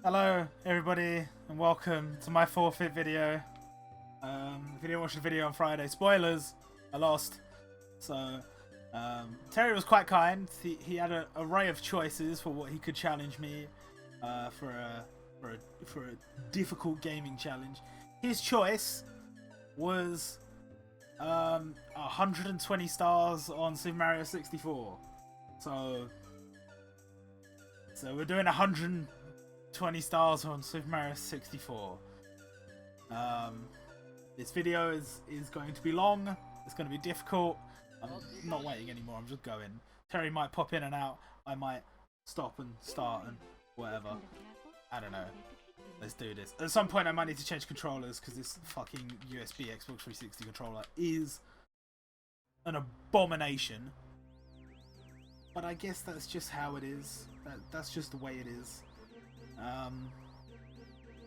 Hello everybody and welcome to my forfeit video. If you didn't watch the video on Friday, spoilers, I lost. So Terry was quite kind. He had an array of choices for what he could challenge me for a difficult gaming challenge. His choice was 120 stars on Super Mario 64. So we're doing 120 stars on Super Mario 64. This video is going to be long. It's going to be difficult. I'm not waiting anymore. I'm just going. Terry might pop in and out. I might stop and start and whatever. I don't know. Let's do this. At some point I might need to change controllers because this fucking USB Xbox 360 controller is an abomination. But I guess that's just how it is. That's just the way it is.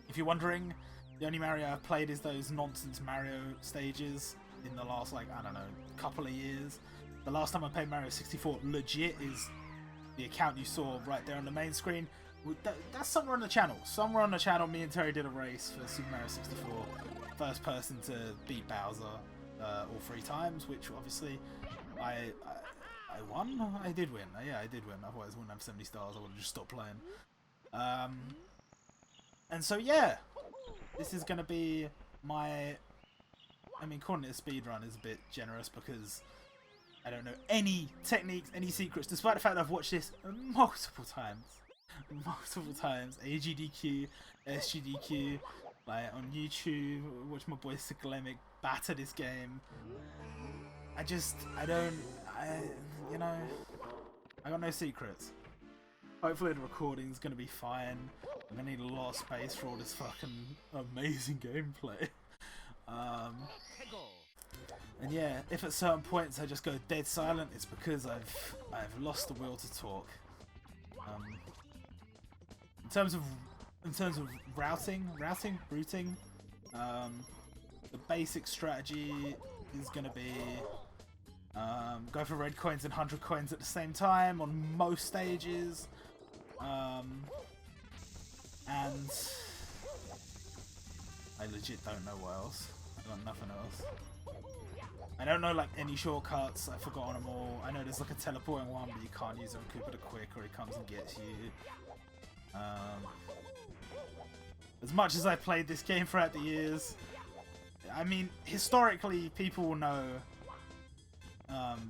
If you're wondering, the only Mario I've played is those nonsense Mario stages in the last, like, I don't know, couple of years. The last time I played Mario 64 legit is the account you saw right there on the main screen. That's somewhere on the channel. Somewhere on the channel, me and Terry did a race for Super Mario 64. First person to beat Bowser all 3 times, which obviously I won? I did win. Yeah, I did win. Otherwise I wouldn't have 70 stars. I would have just stopped playing. And so yeah, this is going to be my... I mean, calling it a speedrun is a bit generous because I don't know any techniques, any secrets, despite the fact that I've watched this multiple times. AGDQ, SGDQ, like on YouTube, watch my boy Sikalemic batter this game. You know, I got no secrets. Hopefully the recording's gonna be fine. I'm gonna need a lot of space for all this fucking amazing gameplay. And yeah, if at certain points I just go dead silent, it's because I've lost the will to talk. In terms of routing, the basic strategy is gonna be go for red coins and 100 coins at the same time on most stages. And I legit don't know what else. I got nothing else. I don't know like any shortcuts. I've forgotten them all. I know there's like a teleporting one, but you can't use it on Koopa the Quick or he comes and gets you. As much as I played this game throughout the years, I mean, historically, people will know.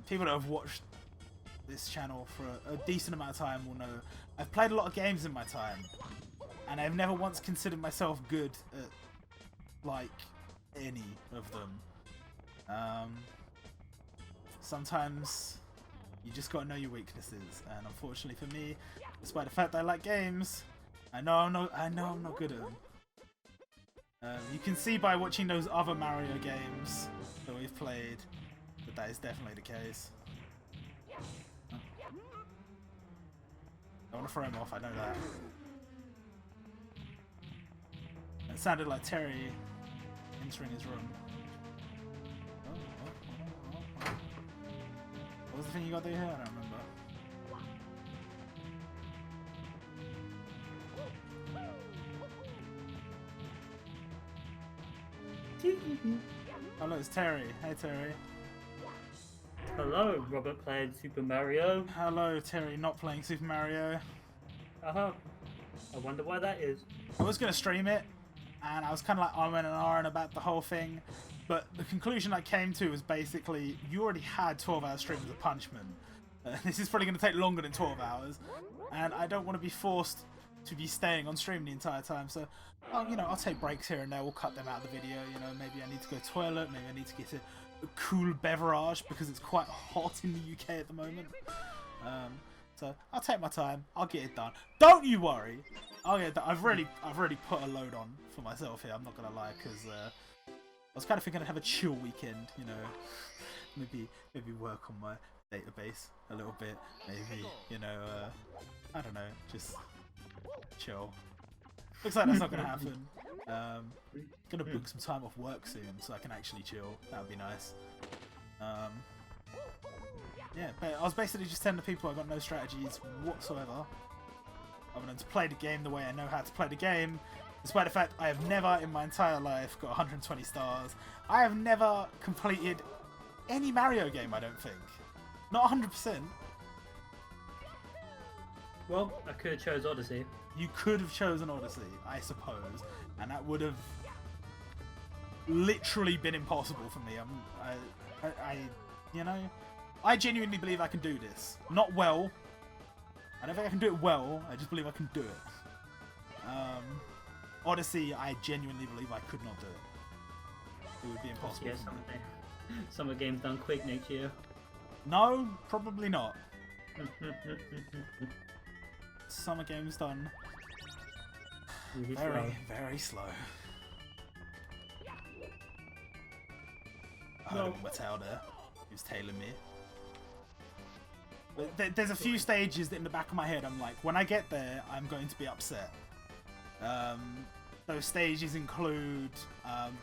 People that have watched this channel for a decent amount of time will know I've played a lot of games in my time, and I've never once considered myself good at like any of them. Sometimes you just gotta know your weaknesses, and unfortunately for me, despite the fact that I like games, I know I'm not good at them. You can see by watching those other Mario games that we've played that is definitely the case. I want to throw him off, I know that. It sounded like Terry entering his room. What was the thing you got there? I don't remember. Hello, it's Terry. Hey, Terry. Hello, Robert playing Super Mario. Hello, Terry not playing Super Mario. I wonder why that is. I was going to stream it, and I was kind of like umming and ahhing about the whole thing, but the conclusion I came to was basically, you already had 12-hour streams of Punchman. This is probably going to take longer than 12 hours, and I don't want to be forced to be staying on stream the entire time, so you know, I'll take breaks here and there, we'll cut them out of the video, you know, maybe I need to go to the toilet, maybe I need to get a cool beverage because it's quite hot in the UK at the moment. So I'll take my time, I'll get it done. Don't you worry, I'll get it done. I've really put a load on for myself here, I'm not gonna lie, because I was kind of thinking I'd have a chill weekend, you know, maybe work on my database a little bit, maybe, you know, I don't know, just chill. Looks like that's not going to happen. Gonna book some time off work soon so I can actually chill. That would be nice. Yeah, but I was basically just telling the people I got no strategies whatsoever. other than to play the game the way I know how to play the game. Despite the fact I have never in my entire life got 120 stars. I have never completed any Mario game, I don't think. Not 100%. Well, I could have chose Odyssey. You could have chosen Odyssey, I suppose. And that would have literally been impossible for me. You know, I genuinely believe I can do this. Not well. I don't think I can do it well. I just believe I can do it. Odyssey, I genuinely believe I could not do it. It would be impossible. Yeah, summer games done quick next year. No, probably not. Summer games done very slow. I heard him on my tail there. He was tailing me. But there's a few stages that in the back of my head I'm like, when I get there, I'm going to be upset. Those stages include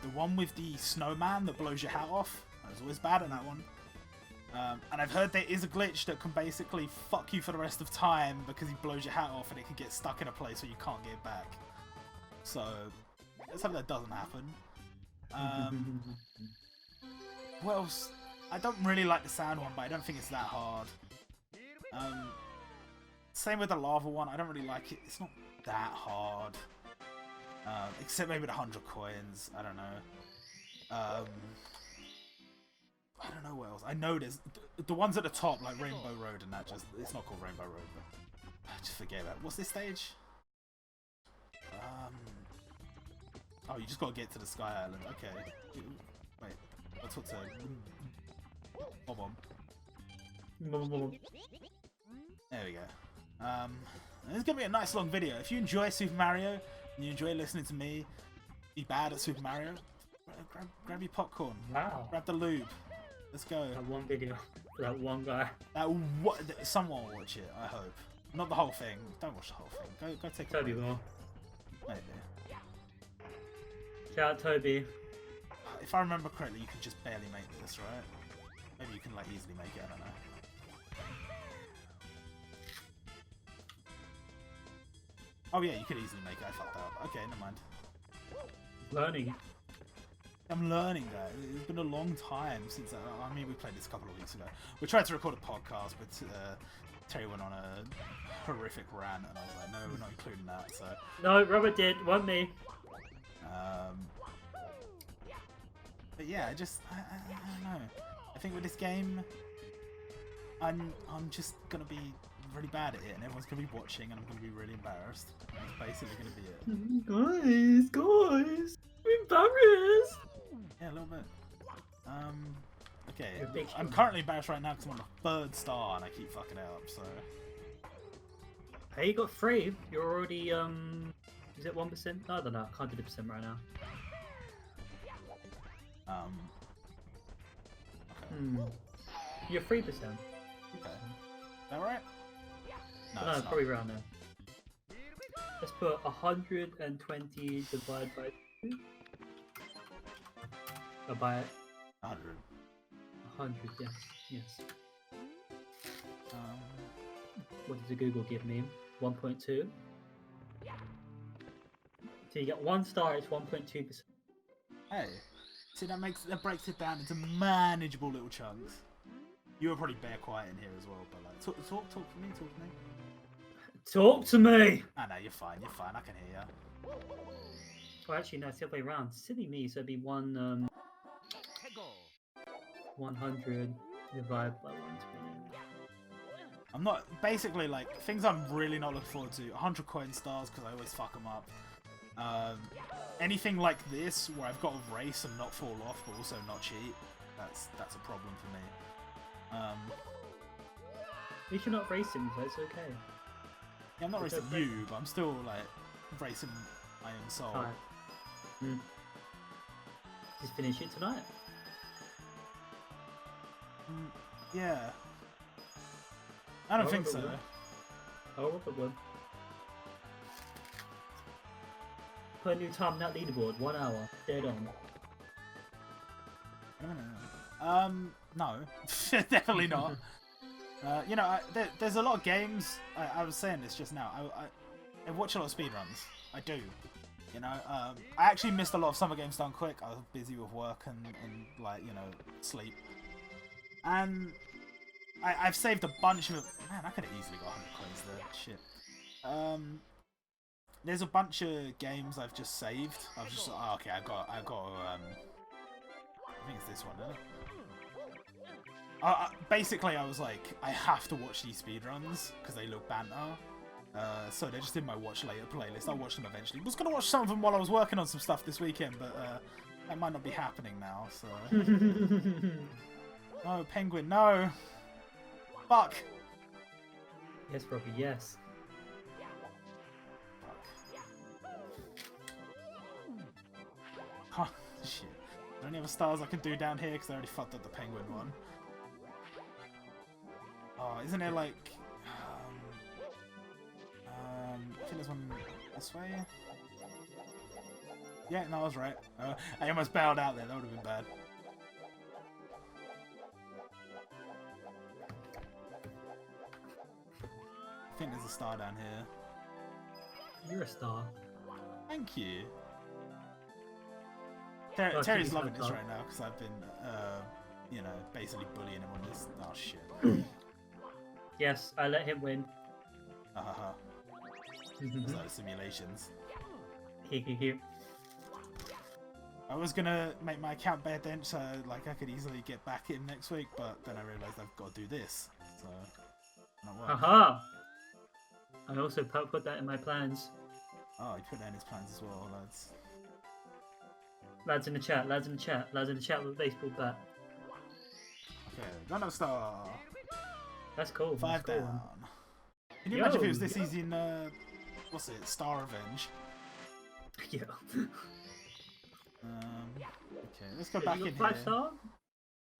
the one with the snowman that blows your hat off. I was always bad at that one. And I've heard there is a glitch that can basically fuck you for the rest of time because he blows your hat off and it can get stuck in a place where you can't get it back. So, let's hope that doesn't happen. What else? I don't really like the sand one, but I don't think it's that hard. Same with the lava one. I don't really like it. It's not that hard. Except maybe the 100 coins. I don't know. I don't know what else. I know there's the ones at the top, like Rainbow Road and that. Just it's not called Rainbow Road, but I just forget that. What's this stage? Oh, you just gotta get to the Sky Island. Okay. Wait, that's what's Bob. There we go. It's gonna be a nice long video. If you enjoy Super Mario and you enjoy listening to me be bad at Super Mario, grab your popcorn. Wow. Grab the lube. Let's go. That one video for that one guy. Someone will watch it, I hope. Not the whole thing. Don't watch the whole thing. Go take a Toby break. will. Maybe. Shout out Toby. If I remember correctly, you can just barely make this, right? Maybe you can like easily make it, I don't know. Oh yeah, you could easily make it, I fucked up. Okay, never mind. Learning. I'm learning that. It's been a long time since I mean, we played this a couple of weeks ago. We tried to record a podcast, but Terry went on a horrific rant, and I was like, no, we're not including that. So No, Robert did. Wasn't me. But yeah, I don't know. I think with this game, I'm just gonna be really bad at it, and everyone's gonna be watching, and I'm gonna be really embarrassed. And that's basically gonna be it. Guys, I'm embarrassed. Yeah, a little bit. Okay. You're a big I'm human. currently embarrassed right now because I'm on the 3rd star and I keep fucking it up. So. Hey, you got 3. You're already is it 1%? No, I don't know. I can't do the percent right now. Okay. You're 3%. Okay. Is that right? No, No, it's not. probably around there. Let's put 120 divided by 2. Or by 100. 100, yes. Yes. What did the Google give me? 1.2. So you get 1 star, it's 1.2%. Hey, see that breaks it down into manageable little chunks. You were probably bare quiet in here as well, but like talk to me. Talk to me! Ah, no, you're fine. I can hear you. Oh, actually, no, it's the other way around. Silly me, so it'd be 100 divided by 120. I'm not basically like things I'm really not looking forward to. 100 coin stars because I always fuck them up. Anything like this where I've got to race and not fall off, but also not cheat. That's a problem for me. At least you're not racing, so it's okay. Yeah, I'm not It's racing okay. you, but I'm still like racing my own soul. Alright. Just finish it tonight. Yeah. I don't think so. Oh, Robert will. Put a new time on that leaderboard. 1 hour. Dead on. No. Definitely not. You know, there's a lot of games. I was saying this just now. I watch a lot of speedruns. I do. You know, I actually missed a lot of Summer Games Done Quick. I was busy with work and like, you know, sleep. And I've saved a bunch of... Man, I could have easily got 100 coins there. Shit. There's a bunch of games I've just saved. I've just... Oh, okay, I got I think it's this one, isn't it? Basically, I was like, I have to watch these speedruns because they look banter. So they're just in my watch later playlist. I'll watch them eventually. I was going to watch some of them while I was working on some stuff this weekend, but that might not be happening now, so... No, Penguin, no! Fuck! Yes, Robbie, yes. Fuck. Oh, shit. Are there any other stars I can do down here? Because I already fucked up the Penguin one. Oh, isn't there like... I think there's one this way. Yeah, no, I was right. I almost bailed out there. That would have been bad. I think there's a star down here. You're a star. Thank you. Oh, Terry's loving this right now because I've been, you know, basically bullying him on this. Oh shit. Yes, I let him win. Haha. It's like simulations. I was gonna make my account bad then, so like I could easily get back in next week, but then I realised I've got to do this, so not work. Haha! I also put that in my plans. Oh, you put that in his plans as well, lads. Lads in the chat, lads in the chat, lads in the chat with a baseball bat. Okay, Gundam Star. That's cool. 5 that's cool. down. Can you imagine if it was this easy in what's it? Star Revenge. Yeah. Okay, let's go back in here. 5 star?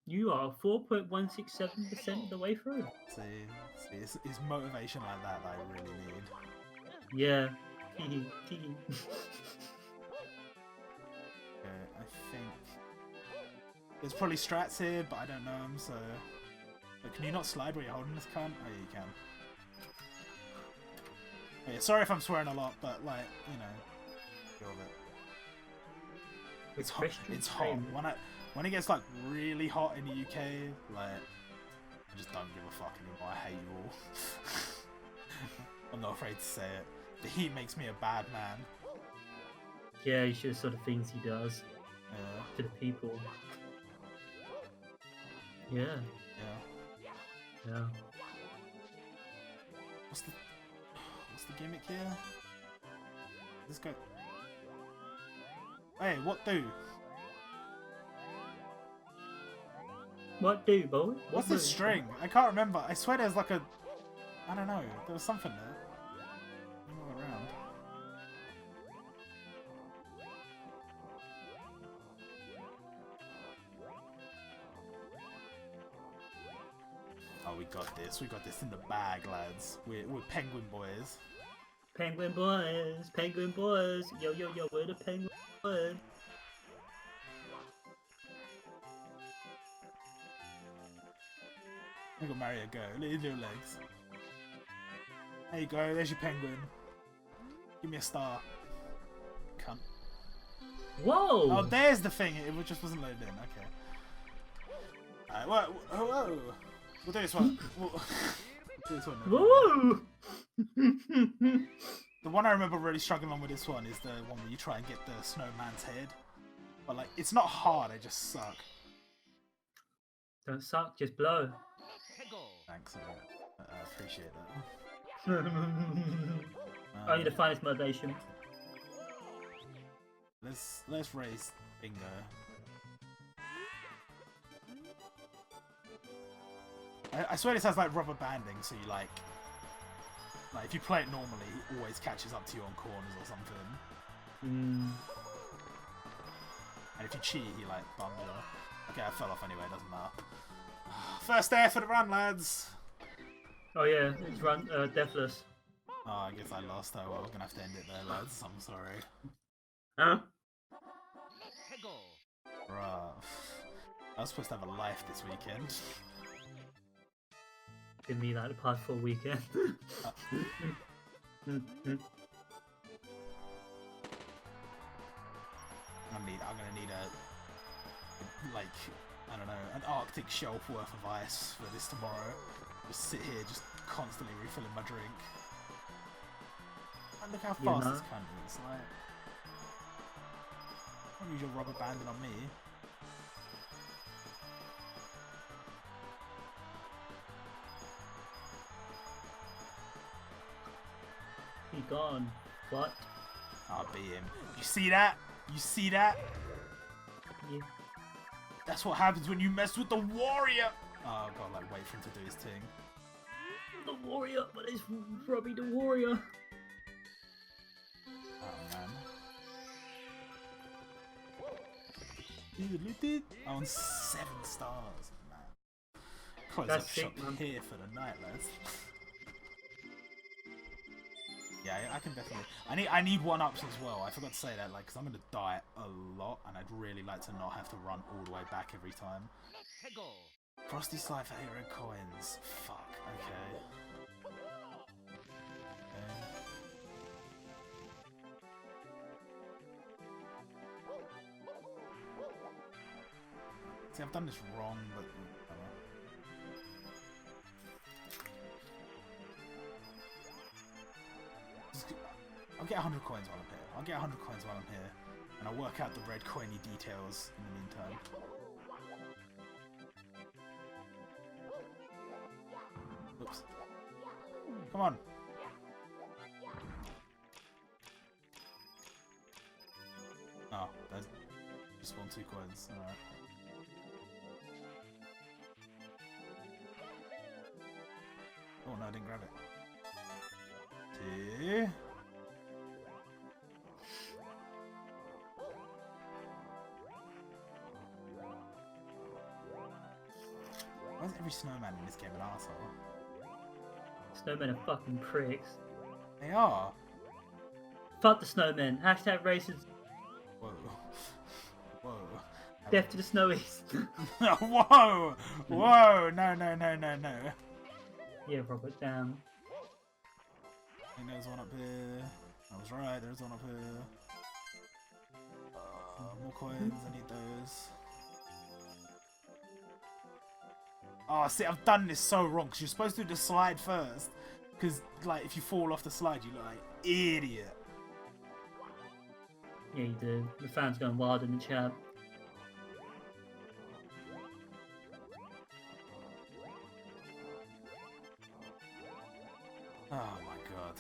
You are 4.167% of the way through. See, it's motivation like that I really need. Yeah. Okay, I think there's probably strats here, but I don't know them, so... But can you not slide where you're holding this cunt? Oh, yeah, you can. Oh, yeah, sorry if I'm swearing a lot, but, like, you know, feel it. It's hot. It's hot. When it gets, like, really hot in the UK, like, I just don't give a fuck anymore. I hate you all. I'm not afraid to say it. The heat makes me a bad man. Yeah, you should sort of things he does to the people. Yeah. Yeah. Yeah. What's the gimmick here? Let's go. Hey, what do? What do, boy? What's this string? I can't remember. I swear there's like a... I don't know. There was something there. All around. Oh, we got this. We got this in the bag, lads. We're penguin boys. Penguin boys, penguin boys. Yo, yo, yo, we're the penguin boys. Look at Mario go. Look at his little legs. There you go. There's your penguin. Give me a star. Cunt. Whoa! Oh, there's the thing. It just wasn't loaded in. Okay. Alright, whoa. We'll do this one. We'll do this one. Woo! The one I remember really struggling on with this one is the one where you try and get the snowman's head. But like, it's not hard. I just suck. Don't suck, just blow. Thanks. I appreciate that. I need to find this motivation. Let's raise bingo. I swear this has like rubber banding, so you like if you play it normally, it always catches up to you on corners or something. And if you cheat, he like bums you. Okay, I fell off anyway. Doesn't matter. First air for the run, lads. Oh yeah, it's run deathless. Oh, I guess I lost. Oh well, we're gonna have to end it there, lads. I'm sorry. Huh? Bruh. I was supposed to have a life this weekend. Give me like the past 4 weekend. I'm gonna need like, I don't know, an Arctic shelf worth of ice for this tomorrow. Just sit here, just constantly refilling my drink. And look how fast this cunt is. Like, don't use your rubber banding on me. He gone. What? I'll beat him. You see that? You see that? Yeah. That's what happens when you mess with the warrior! Oh, I've got to like wait for him to do his thing. The warrior, but it's Robbie the warrior. Oh man. I'm on 7 stars, man. Close up shop here for the night, lads. Yeah, I can definitely. I need 1-ups as well. I forgot to say that, like, because I'm gonna die a lot, and I'd really like to not have to run all the way back every time. Frosty slide for 8 red coins. Fuck. Okay. See, I've done this wrong, but. I'll get 100 coins while I'm here. I'll get 100 coins while I'm here. And I'll work out the red coiny details in the meantime. Oops. Come on. Oh, there's just 1, 2 coins. Alright. Oh no, I didn't grab it. 2. Why is every snowman in this game an arsehole? Snowmen are fucking pricks. They are. Fuck the snowmen. Hashtag racist. Whoa. Whoa. Death to the snowies. Whoa! Whoa! No, no, no, no, no. Yeah, Robert, damn. I think there's one up here. I was right, there's one up here. More coins, I need those. Oh, see, I've done this so wrong, because you're supposed to do the slide first. Because, like, if you fall off the slide, you look like idiot. Yeah, you do. The fans going wild in the chat. Oh my god.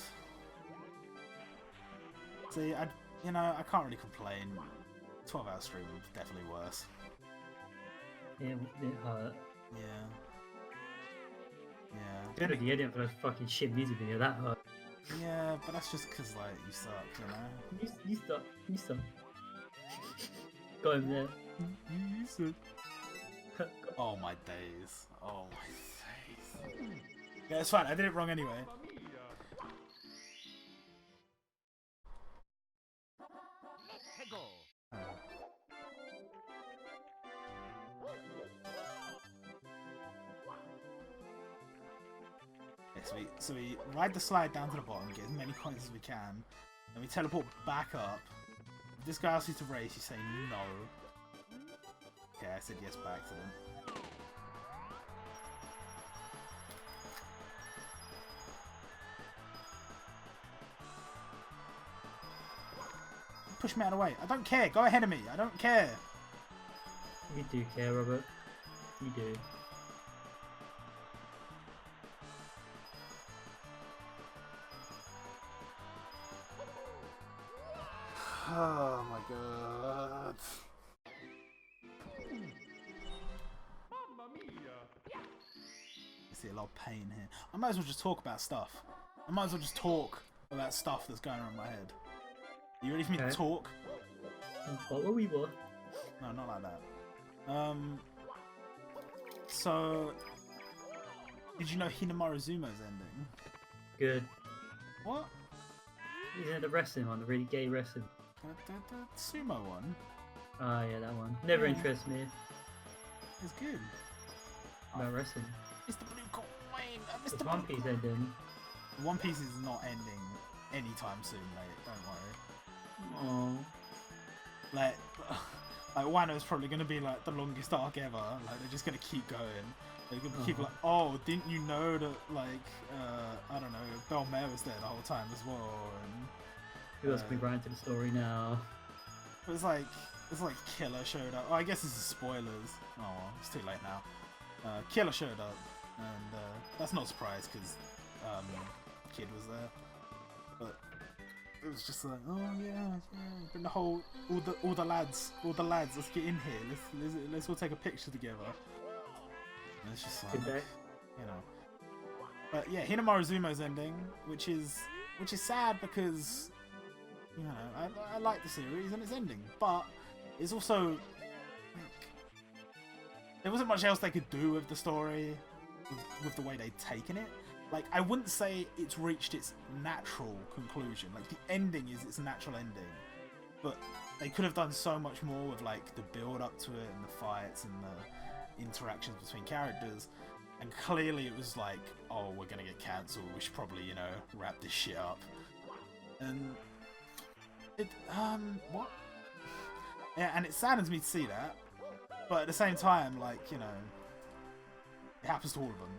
See, I can't really complain. 12-hour stream was definitely worse. Yeah, it hurt. Yeah. Yeah. Good at the edit for a fucking shit music video, that hurt. Yeah, but that's just because, like, you suck, you know? You stop. You stop. Go over there. You suck. Oh my days. Oh my days. Yeah, it's fine. I did it wrong anyway. So we ride the slide down to the bottom, get as many coins as we can, and we teleport back up. If this guy asks you to race, you say no. Okay, I said yes by accident. Push me out of the way. I don't care. Go ahead of me. I don't care. You do care, Robert. You do. Oh my god. I see a lot of pain here. I might as well just talk about stuff. I might as well just talk about stuff that's going on in my head. Are you ready for me to talk? What were we for? No, not like that. So, did you know Hinamaru Zumo's ending? Good. What? Isn't it the wrestling one, the really gay wrestling? The sumo one? Ah, yeah, that one. Never interests me. It's good. About wrestling. Mr. Blue Coin! Mr. It's One Piece ending. One Piece is not ending anytime soon, mate. Don't worry. Oh. Like, like Wano's probably gonna be like the longest arc ever. Like they're just gonna keep going. They're gonna keep like, oh, didn't you know that like I don't know, Belmare was there the whole time as well? And Who else can we write into the story now? it's like Killer showed up. Oh, I guess this is spoilers. Oh, well, it's too late now. Killer showed up, and that's not a surprise because Kid was there. But it was just like, oh yeah, bring the whole, all the lads, let's get in here. Let's all take a picture together. And it's just like, you know. But yeah, Hinamarizumo's ending, which is sad because, you know, I like the series and its ending, but it's also like, there wasn't much else they could do with the story, with the way they'd taken it. Like, I wouldn't say it's reached its natural conclusion. Like, the ending is its natural ending. But they could have done so much more with, like, the build-up to it and the fights and the interactions between characters. And clearly it was like, oh, we're gonna get cancelled. We should probably, you know, wrap this shit up. And it, what? Yeah, and it saddens me to see that. But at the same time, like, you know, it happens to all of them.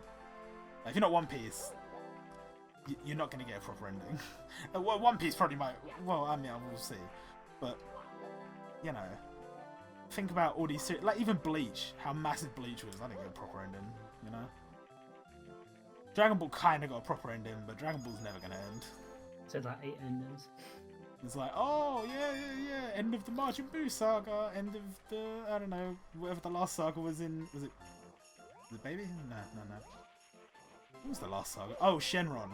If you're not One Piece, you're not going to get a proper ending. Well, One Piece probably might. Well, I mean, we'll see. But, you know, think about all these series. Like, even Bleach, how massive Bleach was. I didn't get a proper ending, you know? Dragon Ball kind of got a proper ending, but Dragon Ball's never going to end. So like 8 endings. It's like, oh, yeah. End of the Majin Buu saga. End of the, I don't know, whatever the last saga was in. Was it Baby? No. What was the last saga? Oh, Shenron.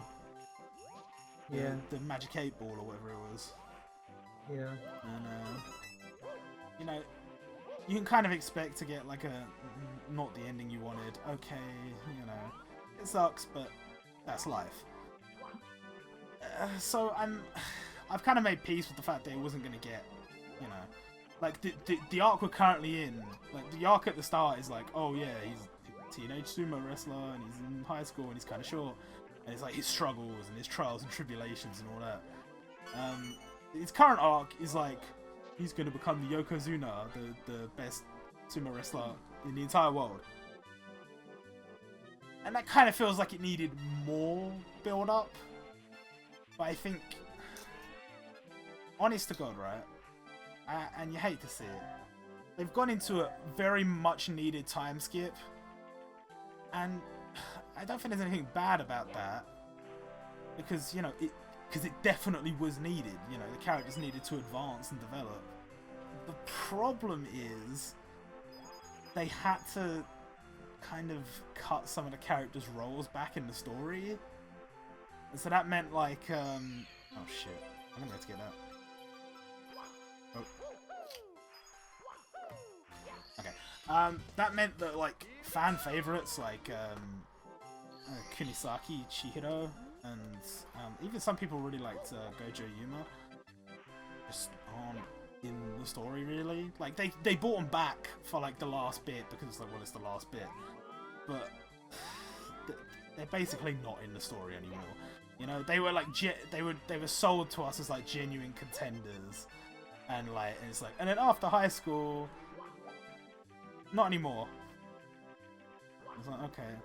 Yeah. The Magic 8 Ball or whatever it was. Yeah. And, you know, you can kind of expect to get like a, not the ending you wanted. Okay, you know, it sucks, but that's life. So I've kind of made peace with the fact that it wasn't going to get, you know, like the arc we're currently in, like the arc at the start is like, oh yeah, he's teenage sumo wrestler and he's in high school and he's kind of short, and it's like his struggles and his trials and tribulations and all that. His current arc is like he's going to become the Yokozuna, the best sumo wrestler in the entire world, and that kind of feels like it needed more build up. But I think, honest to God, right, and you hate to see it, they've gone into a very much needed time skip. And I don't think there's anything bad about that, because, you know, it definitely was needed. You know, the characters needed to advance and develop. The problem is they had to kind of cut some of the characters' roles back in the story, and so that meant like, oh shit, I'm gonna have to get that. That meant that like fan favorites like Kunisaki Chihiro and even some people really liked Gojo Yuma just aren't in the story really. Like they brought them back for like the last bit because it's like, well, it's the last bit, but they're basically not in the story anymore. You know, they were like they were sold to us as like genuine contenders, and it's like, and then after high school. Not anymore. It's like, okay.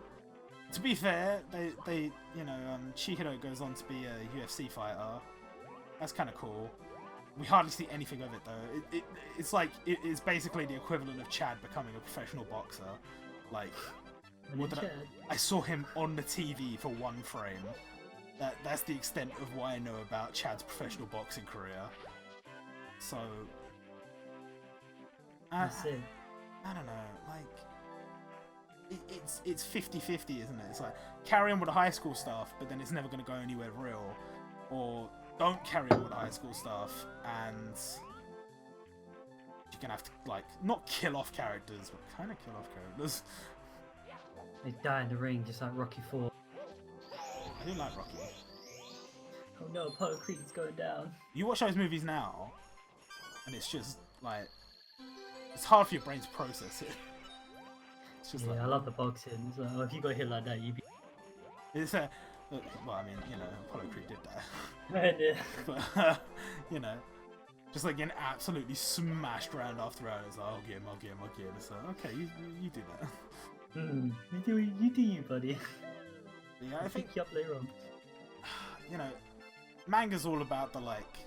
To be fair, they you know, Chihiro goes on to be a UFC fighter. That's kind of cool. We hardly see anything of it though. It's like it's basically the equivalent of Chad becoming a professional boxer. Like, I saw him on the TV for one frame. That's the extent of what I know about Chad's professional boxing career. So, That's it. I don't know, like, it's 50-50, isn't it? It's like, carry on with the high school stuff, but then it's never going to go anywhere real. Or, don't carry on with the high school stuff, and you're going to have to, like, not kill off characters, but kind of kill off characters. They die in the ring, just like Rocky 4. I do like Rocky. Oh no, Apollo Creed's going down. You watch those movies now, and it's just, like, it's hard for your brain to process it. It's just Yeah, like, I love the boxing. It's like, oh, if you got hit like that, you'd be... it's well, I mean, you know, Apollo Creed did die. Yeah. But, you know, Just like getting absolutely smashed round after round. It's like, I'll get him. It's like, okay, you do that. You do you, buddy. Yeah, I I'll think pick you up later on. you know, manga's all about the like,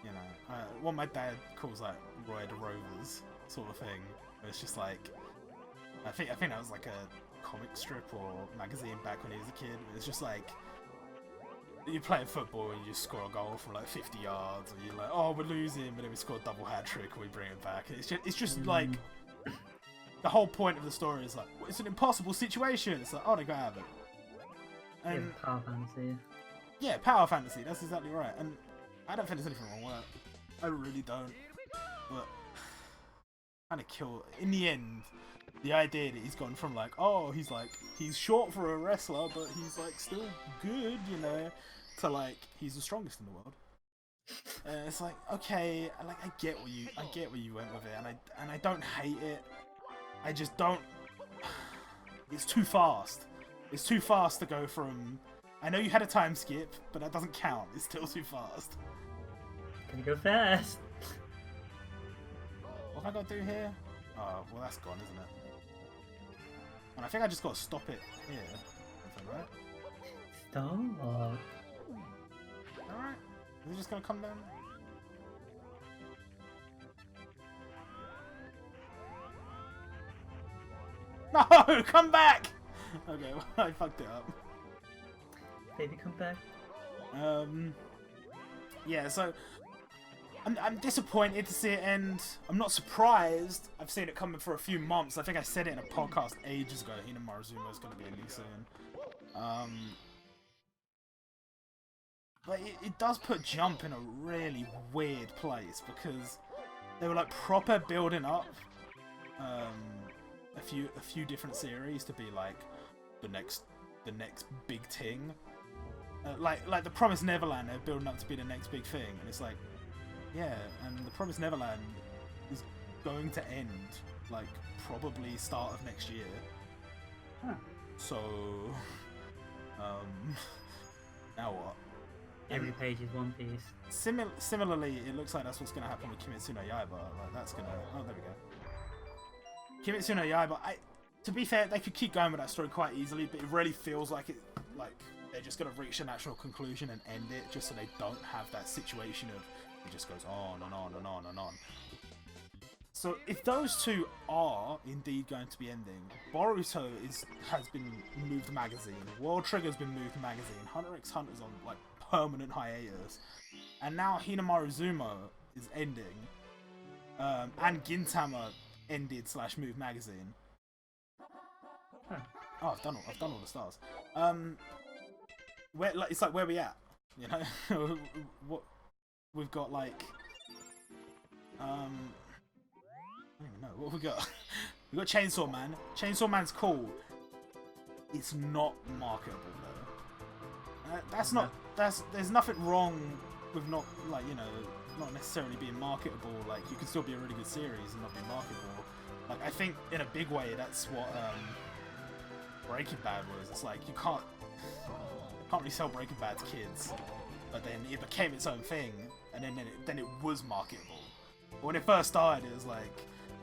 you know, what my dad calls like Roy the Rovers sort of thing. It's just like, I think that was like a comic strip or magazine back when he was a kid. It's just like, you play football and you just score a goal from like 50 yards, and you're like, oh, we're losing, but then we score a double hat trick and we bring it back. It's just like, the whole point of the story is like, it's an impossible situation. It's like, oh, they gotta have it. And Yeah, power fantasy. yeah, power fantasy. That's exactly right. And I don't think there's anything wrong with it. I really don't. But kind of kill. In the end, the idea that he's gone from like, oh, he's short for a wrestler, but he's like still good, you know, to like he's the strongest in the world. It's like, okay, I get where you went with it, and I don't hate it. I just don't. It's too fast. It's too fast to go from. I know you had a time skip, but that doesn't count. It's still too fast. Can you go fast? What have I got to do here? Oh, well, that's gone, isn't it? And I think I just got to stop it here. Is that right? Stop. Alright. Is it just going to come down? No! Come back! Okay, well, I fucked it up. Baby, come back. Yeah, so I'm disappointed to see it end. I'm not surprised. I've seen it coming for a few months. I think I said it in a podcast ages ago. Hina Marizuma is going to be ending soon. But it does put Jump in a really weird place because they were like proper building up a few different series to be like the next big thing. Like the Promised Neverland, they're building up to be the next big thing, and it's like, yeah, and the Promised Neverland is going to end like probably start of next year. Huh. So, now what? Every page is One Piece. Similarly, it looks like that's what's going to happen with Kimetsu no Yaiba. Like that's gonna. Oh, there we go. Kimetsu no Yaiba. To be fair, they could keep going with that story quite easily, but it really feels like they're just going to reach a natural conclusion and end it, just so they don't have that situation of it just goes on and on and on and on. So if those two are indeed going to be ending, Boruto has been moved magazine, World Trigger's been moved magazine, Hunter x Hunter's on like permanent hiatus, and now Hina Marizuma is ending, and Gintama ended / moved magazine. Huh. Oh, I've done all the stars. It's like where we at, you know? What we've got like, I don't even know what we got. We got Chainsaw Man. Chainsaw Man's cool. It's not marketable though. There's nothing wrong with not necessarily being marketable. Like you can still be a really good series and not be marketable. Like I think in a big way that's what Breaking Bad was. It's like you can't really sell Breaking Bad to kids, but then it became its own thing, and then it was marketable. But when it first started, it was like,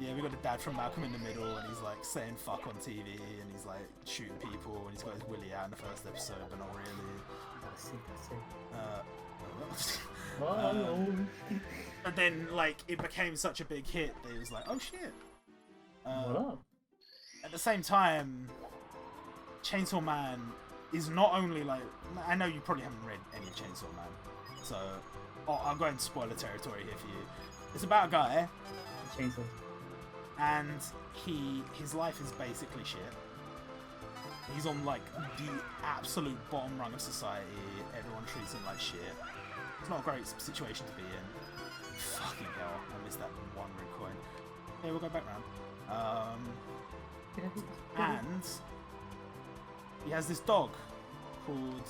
yeah, we got a dad from Malcolm in the Middle, and he's like saying fuck on TV, and he's like shooting people, and he's got his willy out in the first episode, but not really. That's it. But then like it became such a big hit that it was like, oh shit. What up? At the same time, Chainsaw Man is not only like, I know you probably haven't read any of Chainsaw Man, so I'll go into spoiler territory here for you. It's about a guy, Chainsaw, and his life is basically shit. He's on like the absolute bottom rung of society. Everyone treats him like shit. It's not a great situation to be in. Fucking hell, I missed that one red coin. Okay, we'll go back round. And he has this dog called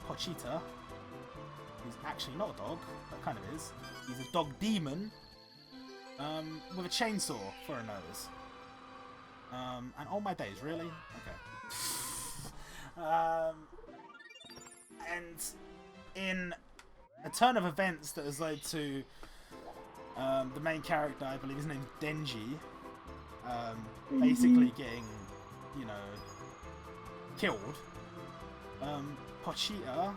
Pochita, who's actually not a dog, but kind of is. He's a dog demon with a chainsaw for a nose. And oh my days, really? Okay. And in a turn of events that has led to the main character, I believe his name's Denji, basically getting, you know, killed. Pochita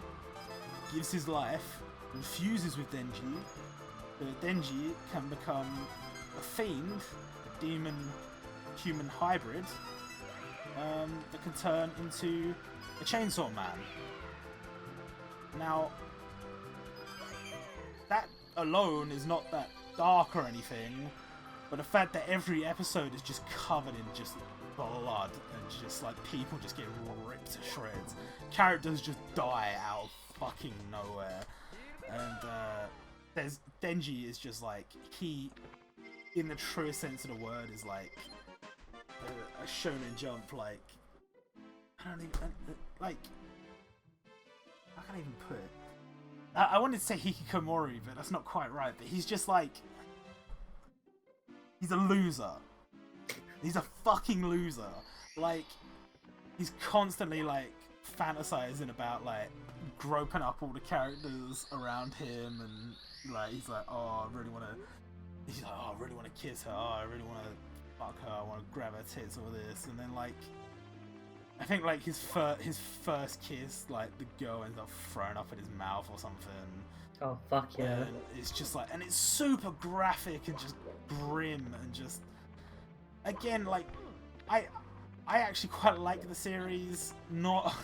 gives his life and fuses with Denji, so that Denji can become a fiend, a demon-human hybrid, that can turn into a Chainsaw Man. Now, that alone is not that dark or anything, but the fact that every episode is just covered in just blood and just like people just get ripped to shreds, characters just die out of fucking nowhere, and Denji is just like, he, in the truest sense of the word, is like a Shonen Jump, like, I don't even, like, I can't even put it. I wanted to say hikikomori, but that's not quite right. But he's just like, he's a loser. He's a fucking loser. Like, he's constantly like fantasizing about like groping up all the characters around him, and like he's like, oh, I really want to. He's like, oh, I really want to kiss her. Oh, I really want to fuck her. I want to grab her tits, all this, and then like, I think like his first kiss, like the girl ends up throwing up in his mouth or something. Oh fuck yeah! And it's just like, and it's super graphic and just grim and just, again, like, I actually quite like the series, not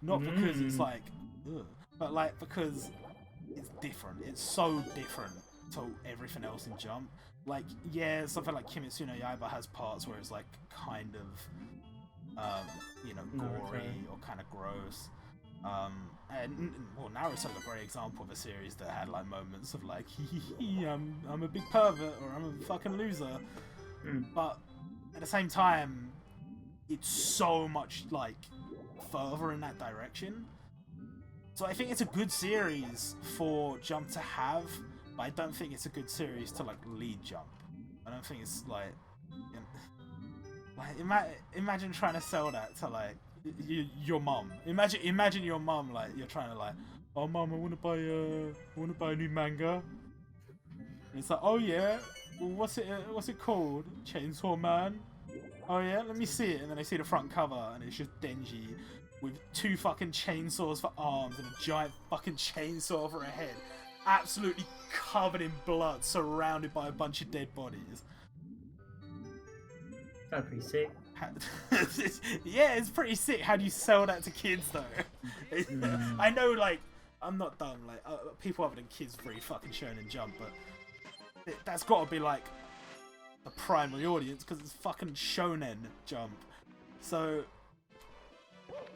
because it's like, ugh, but like because it's different. It's so different to everything else in Jump. Like, yeah, something like Kimetsu no Yaiba has parts where it's like kind of, you know, gory or kind of gross. And well, Naruto's a great example of a series that had like moments of like, I'm a big pervert or I'm a fucking loser. But at the same time, it's so much like further in that direction. So I think it's a good series for Jump to have, but I don't think it's a good series to like lead Jump. I don't think it's like, you know, like imagine trying to sell that to like your mum. Imagine your mum, like you're trying to like, oh mum, I want to buy a new manga. And it's like, oh yeah, well, what's it called? Chainsaw Man. Oh yeah, let me see it. And then I see the front cover, and it's just Denji with 2 fucking chainsaws for arms and a giant fucking chainsaw for a head, absolutely covered in blood, surrounded by a bunch of dead bodies. That's pretty sick. Yeah, it's pretty sick. How do you sell that to kids though? I know, like, I'm not dumb. Like, people other than kids really fucking Shonen Jump, but that's got to be like the primary audience because it's fucking Shonen Jump. So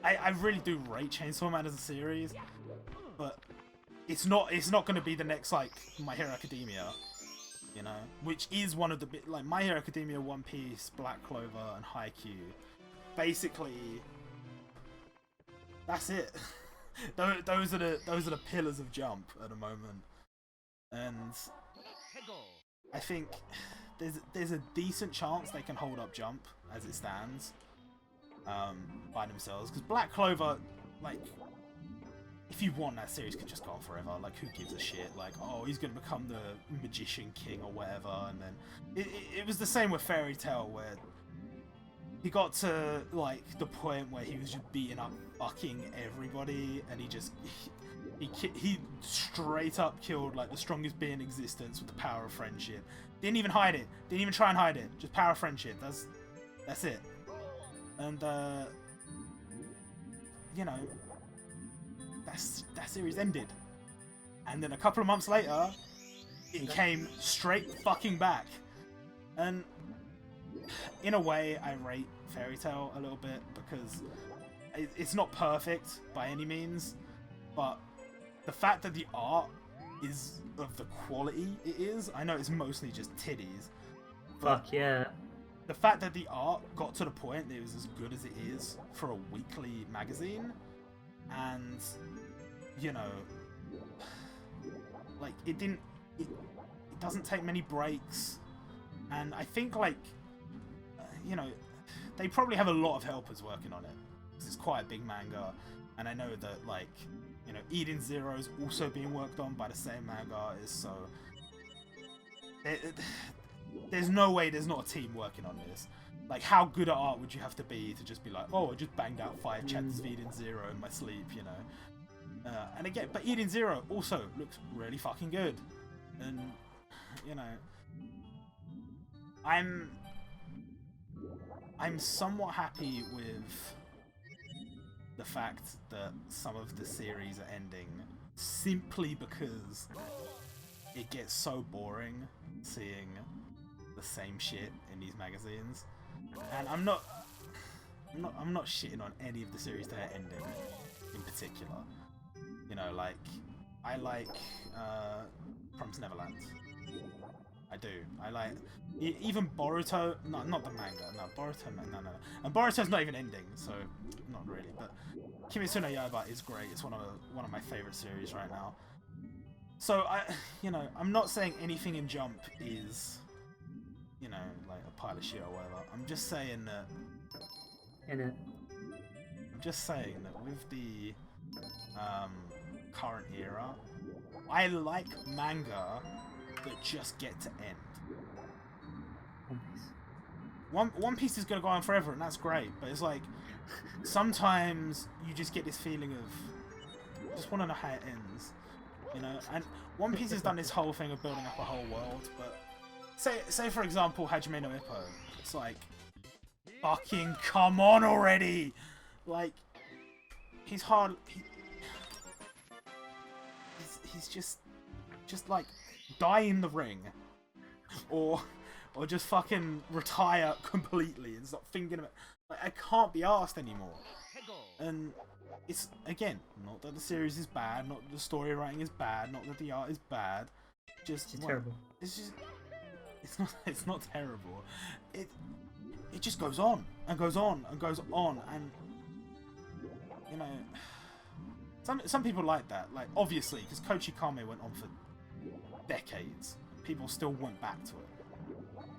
I really do rate Chainsaw Man as a series, but it's not going to be the next like My Hero Academia. You know, which is one of the like My Hero Academia, One Piece, Black Clover, and Haikyuu. Basically, that's it. those are the pillars of Jump at the moment, and I think there's a decent chance they can hold up Jump as it stands by themselves. Because Black Clover, like, if you want, that series could just go on forever. Like, who gives a shit? Like, oh, he's gonna become the Magician King or whatever. And then it was the same with Fairy Tail, where he got to like the point where he was just beating up fucking everybody, and he straight up killed like the strongest being in existence with the power of friendship. Didn't even hide it. Didn't even try and hide it. Just power of friendship. That's it. And you know, that series ended, and then a couple of months later it came straight fucking back. And in a way I rate Fairy Tail a little bit because it's not perfect by any means, but the fact that the art is of the quality it is, I know it's mostly just titties, but fuck yeah, the fact that the art got to the point that it was as good as it is for a weekly magazine, and you know, like it doesn't take many breaks, and I think like you know, they probably have a lot of helpers working on it because it's quite a big manga, and I know that like, You know, Eden Zero is also being worked on by the same manga artist, so there's no way there's not a team working on this. Like, how good at art would you have to be to just be like, oh, I just banged out 5 chapters of Eden Zero in my sleep, you know? And again, but Eden Zero also looks really fucking good, and you know, I'm somewhat happy with the fact that some of the series are ending simply because it gets so boring seeing the same shit in these magazines. And I'm not shitting on any of the series that are ending in particular. You know, like, I like Promised Neverland. I do. I like even Boruto. No, not the manga. No, Boruto. No. And Boruto's not even ending, so not really. But Kimetsu no Yaiba is great. It's one of my favorite series right now. So I'm not saying anything in Jump is, you know, like a pile of shit or whatever. I'm just saying that. I'm just saying that with the current era, I like manga that just get to end. One Piece is gonna go on forever, and that's great. But it's like sometimes you just get this feeling of just want to know how it ends, you know. And One Piece has done this whole thing of building up a whole world. But say for example, Hajime no Ippo. It's like, fucking come on already! Like, he's hard. He's just like die in the ring, or just fucking retire completely and stop thinking about. Like, I can't be asked anymore. And it's, again, not that the series is bad, not that the story writing is bad, not that the art is bad. Just terrible. It's not terrible. It just goes on and goes on and goes on, and you know, some people like that. Like, obviously, because Kochi Kame went on for decades, people still went back to it.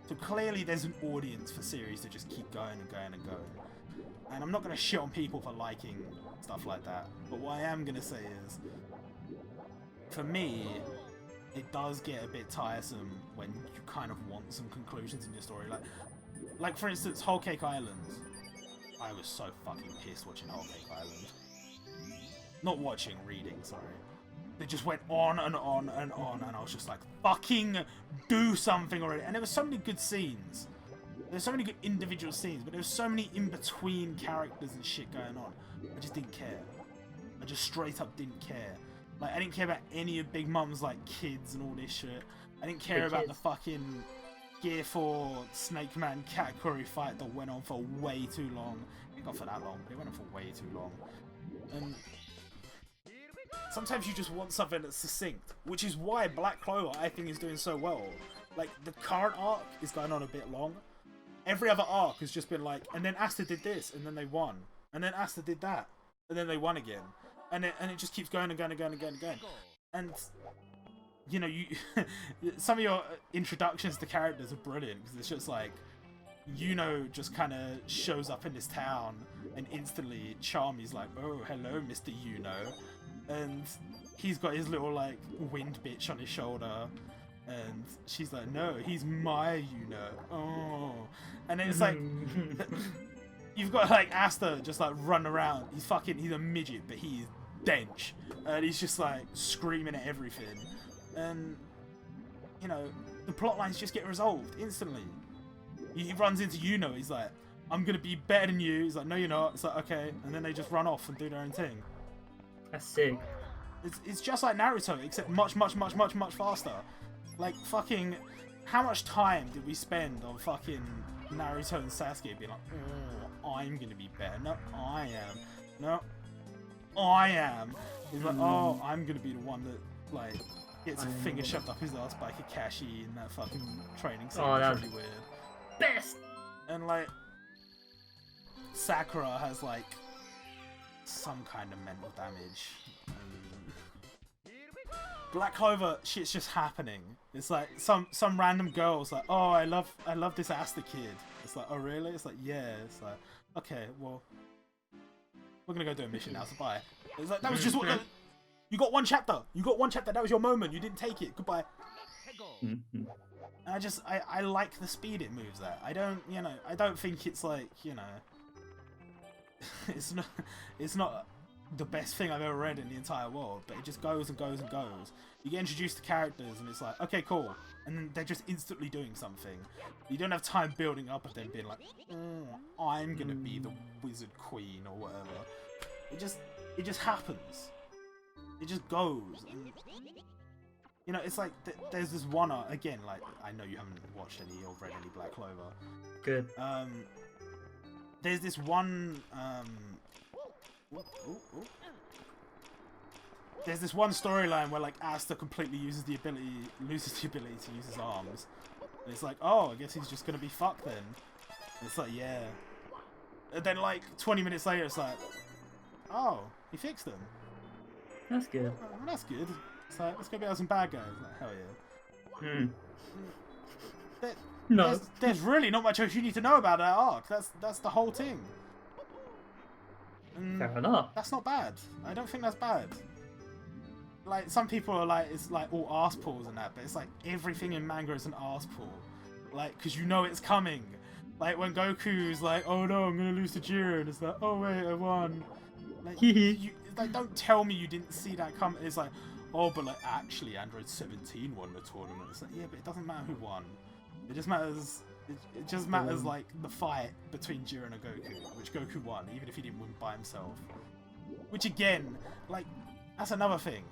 So clearly there's an audience for series that just keep going and going and going. And I'm not going to shit on people for liking stuff like that. But what I am going to say is, for me, it does get a bit tiresome when you kind of want some conclusions in your story. Like for instance, Whole Cake Island. I was so fucking pissed watching Whole Cake Island. Not watching, reading, sorry. They just went on and on and on, and I was just like, fucking do something already. And there were so many good scenes. There's so many good individual scenes, but there was so many in-between characters and shit going on. I just didn't care. I just straight up didn't care. Like, I didn't care about any of Big Mum's, like, kids and all this shit. I didn't care about the fucking Gear 4 Snake Man Katakuri fight that went on for way too long. It didn't go for that long, but it went on for way too long. And sometimes you just want something that's succinct, which is why Black Clover, I think, is doing so well. Like, the current arc is going on a bit long. Every other arc has just been like, and then Asta did this, and then they won. And then Asta did that, and then they won again. And it just keeps going and going and going and going and going. And, you know, some of your introductions to characters are brilliant, because it's just like, Yuno just kind of shows up in this town, and instantly Charmy's like, oh, hello, Mr. Yuno. And he's got his little, like, wind bitch on his shoulder. And she's like, no, he's my Yuno. Oh. And then it's like, you've got, like, Asta just, like, run around. He's a midget, but he's dench. And he's just, like, screaming at everything. And, you know, the plot lines just get resolved instantly. He runs into Yuno. He's like, I'm going to be better than you. He's like, no, you're not. It's like, okay. And then they just run off and do their own thing. That's sick. It's just like Naruto, except much, much, much, much, much faster. Like, fucking, how much time did we spend on fucking Naruto and Sasuke being like, oh, I'm gonna be better. No, I am. No, I am. He's like, oh, I'm gonna be the one that, like, gets a finger shoved up his ass by Kakashi in that fucking training scene. Oh, that's really weird. Best! And, like, Sakura has, like, some kind of mental damage. Black Clover, shit's just happening. It's like some random girl's like, oh, I love this Asta kid. It's like, oh really? It's like, yeah. It's like, okay, well, we're gonna go do a mission now, so bye. It's like, that was just what You got one chapter. You got one chapter. That was your moment. You didn't take it. Goodbye. Mm-hmm. And I like the speed it moves at. I don't, you know, I don't think it's like, you know, it's not the best thing I've ever read in the entire world, but it just goes and goes and goes. You get introduced to characters and it's like, okay, cool. And then they're just instantly doing something. You don't have time building up and then being like, I'm gonna be the wizard queen or whatever. It just happens. It just goes. And, you know, it's like, there's this one, again, like, I know you haven't watched any or read any Black Clover. Good. There's this one, there's this one storyline where, like, Asta completely loses the ability to use his arms. And it's like, oh, I guess he's just gonna be fucked then. And it's like, yeah. And then, like, 20 minutes later, it's like, oh, he fixed them. That's good. Oh, well, that's good. It's like, let's go beat out some bad guys. Like, hell yeah. No. There's really not much else you need to know about that arc. That's the whole thing. And Fair enough. that's not bad. I don't think that's bad. Like, some people are like, it's like all arse pulls and that, but it's like everything in manga is an arse pull. Like, because you know it's coming. Like, when Goku's like, oh no, I'm gonna lose to Jiren, it's like, oh wait, I won. Like, like, don't tell me you didn't see that coming. It's like, oh, but like, actually, Android 17 won the tournament. It's like, yeah, but it doesn't matter who won. It just matters. It just matters like the fight between Jiren and Goku, which Goku won, even if he didn't win by himself. Which again, like, that's another thing.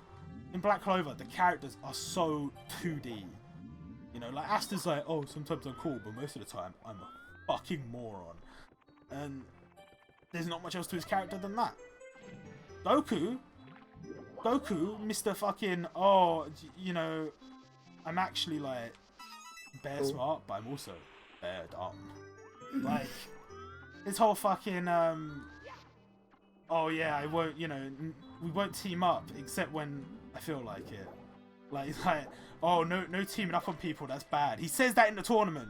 In Black Clover, the characters are so 2D. You know, like Asta's like, oh, sometimes I'm cool, but most of the time I'm a fucking moron. And there's not much else to his character than that. Goku, Mr. fucking, oh, you know, I'm actually like bare smart, but I'm also bare dumb. Like, this whole fucking, oh yeah, I won't, you know, we won't team up except when I feel like it. Like, oh, no teaming up on people, that's bad. He says that in the tournament.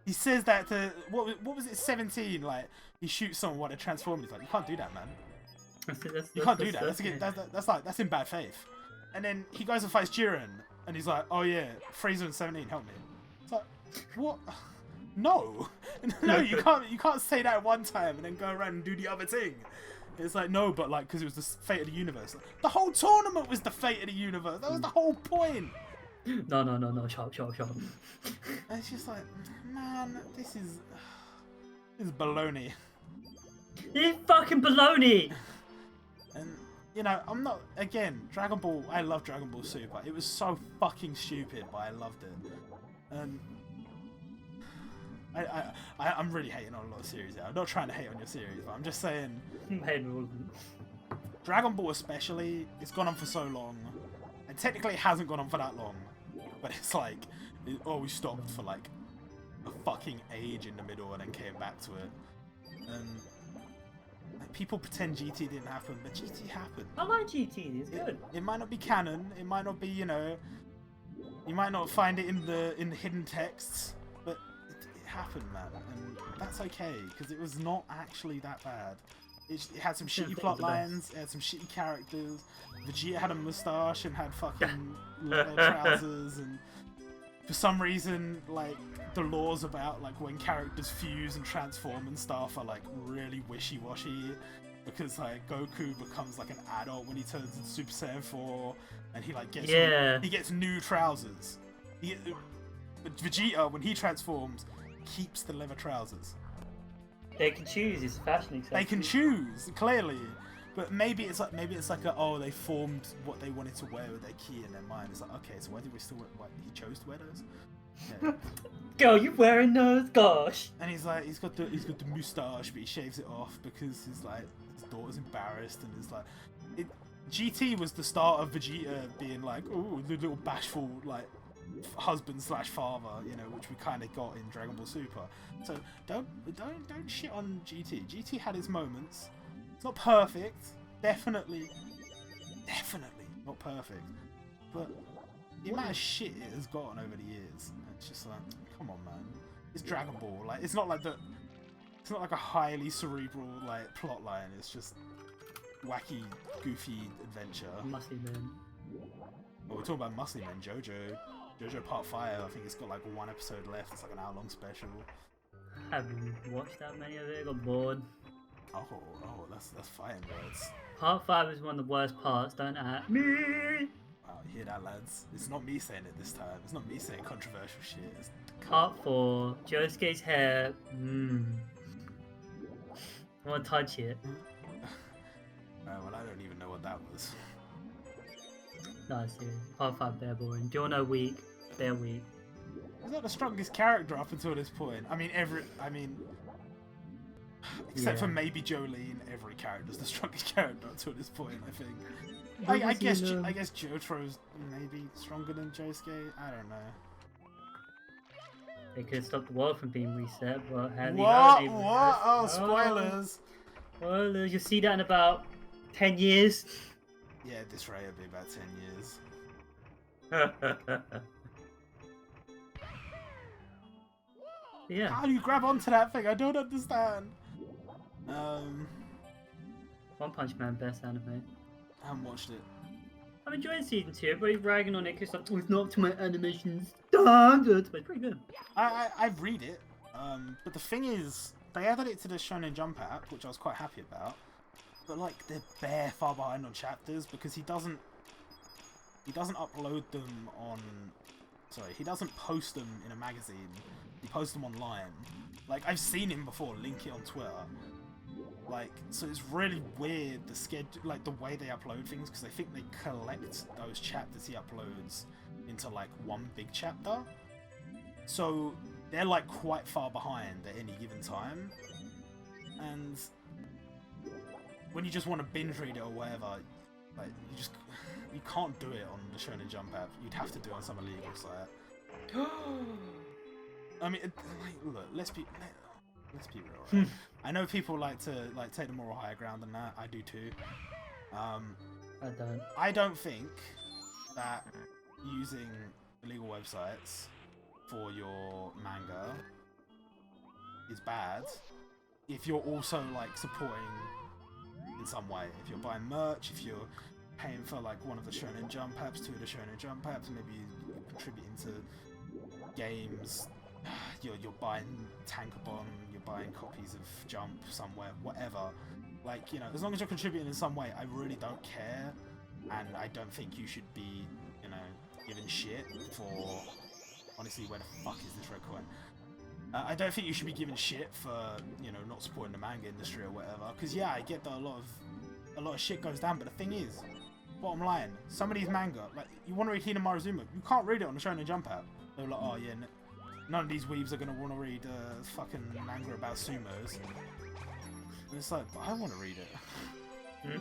He says that to, what was it, 17? Like, he shoots someone while they're transforming. He's like, you can't do that, man. You can't do that. That's in bad faith. And then he goes and fights Jiren, and he's like, oh yeah, Fraser and 17, help me. It's like, what? No, no, you can't say that one time and then go around and do the other thing. It's like, no, but like, because it was the fate of the universe. The whole tournament was the fate of the universe. That was the whole point. No, sharp. And it's just like, man, this is baloney. It's fucking baloney. And, you know, I'm not, again, Dragon Ball, I love Dragon Ball Super. It was so fucking stupid, but I loved it. And I'm really hating on a lot of series here. I'm not trying to hate on your series, but I'm just saying, I'm hating all of them. Dragon Ball especially, it's gone on for so long. And technically it hasn't gone on for that long. But it's like, we stopped for like a fucking age in the middle and then came back to it. And like, people pretend GT didn't happen, but GT happened. I like GT, it's good. It might not be canon, it might not be, you know, you might not find it in the hidden texts, but it happened, man. And that's okay, because it was not actually that bad. It had some shitty plot lines, it had some shitty characters. Vegeta had a moustache and had fucking leather trousers, and for some reason, like, the laws about like when characters fuse and transform and stuff are like really wishy-washy, because like Goku becomes like an adult when he turns into Super Saiyan 4, and he like gets new trousers. But Vegeta, when he transforms, keeps the leather trousers. They can choose. It's fashion accessory. They can choose, clearly, but maybe it's like they formed what they wanted to wear with their key in their mind. It's like, okay, so why did we still wear? Why he chose to wear those? Yeah. Girl, you wearing those? Gosh. And he's like, he's got the moustache, but he shaves it off because his daughter's embarrassed, and it's like, GT was the start of Vegeta being like, oh, the little bashful like husband / father, you know, which we kind of got in Dragon Ball Super. So don't shit on GT. GT had its moments. It's not perfect, definitely not perfect, but the amount of shit it has gotten over the years, it's just like, come on, man. It's Dragon Ball. Like, it's not like a highly cerebral like plot line. It's just wacky, goofy adventure. Muscly man. Well, we're talking about Muscly Men, JoJo Part 5, I think it's got like 1 episode left, it's like an hour-long special. Haven't watched that many of it, got bored. Oh, that's fighting words. Part 5 is one of the worst parts, don't at me! Wow, you hear that, lads? It's not me saying it this time, it's not me saying controversial shit. It's... Part 4, Josuke's hair, I want to touch it. Well, I don't even know what that was. No, seriously. Part 5, they're boring. Jono weak, they're weak. He's not the strongest character up until this point. Except for maybe Jolene, every character's the strongest character until this point, I think. I guess Jotaro's maybe stronger than Josuke. I don't know. They could stop the world from being reset, but What? Oh, spoilers! Spoilers. You'll see that in about 10 years. Yeah, this raid will be about 10 years. Yeah. How do you grab onto that thing? I don't understand. One Punch Man, best anime. I haven't watched it. I'm enjoying season 2. Everybody's ragging on it because like, it's not up to my animation standards, but it's pretty good. I read it, but the thing is, they added it to the Shonen Jump app, which I was quite happy about. But like, they're bare far behind on chapters because he doesn't upload them on. Sorry, he doesn't post them in a magazine. He posts them online. Like, I've seen him before link it on Twitter. Like, so it's really weird the schedule, like the way they upload things, because I think they collect those chapters he uploads into like one big chapter. So they're like quite far behind at any given time, and when you just want to binge read it or whatever, like you can't do it on the Shonen Jump app. You'd have to do it on some illegal site. I mean, look, let's be real. Right? I know people like to take the moral higher ground than that. I do too. I don't think that using illegal websites for your manga is bad if you're also like supporting in some way. If you're buying merch, if you're paying for like one of the Shonen Jump apps, two of the Shonen Jump apps, maybe you're contributing to games. You're buying Tankobon, you're buying copies of Jump somewhere, whatever. Like, you know, as long as you're contributing in some way, I really don't care, and I don't think you should be, you know, giving shit for. Honestly, where the fuck is this red coin? I don't think you should be giving shit for, you know, not supporting the manga industry or whatever. Because yeah, I get that a lot of shit goes down, but the thing is, bottom line, some of these manga, like you want to read Hina Maruzuma, you can't read it on the Shonen Jump app. They're like, oh yeah. None of these weebs are going to want to read fucking manga about sumos. And it's like, but I want to read it.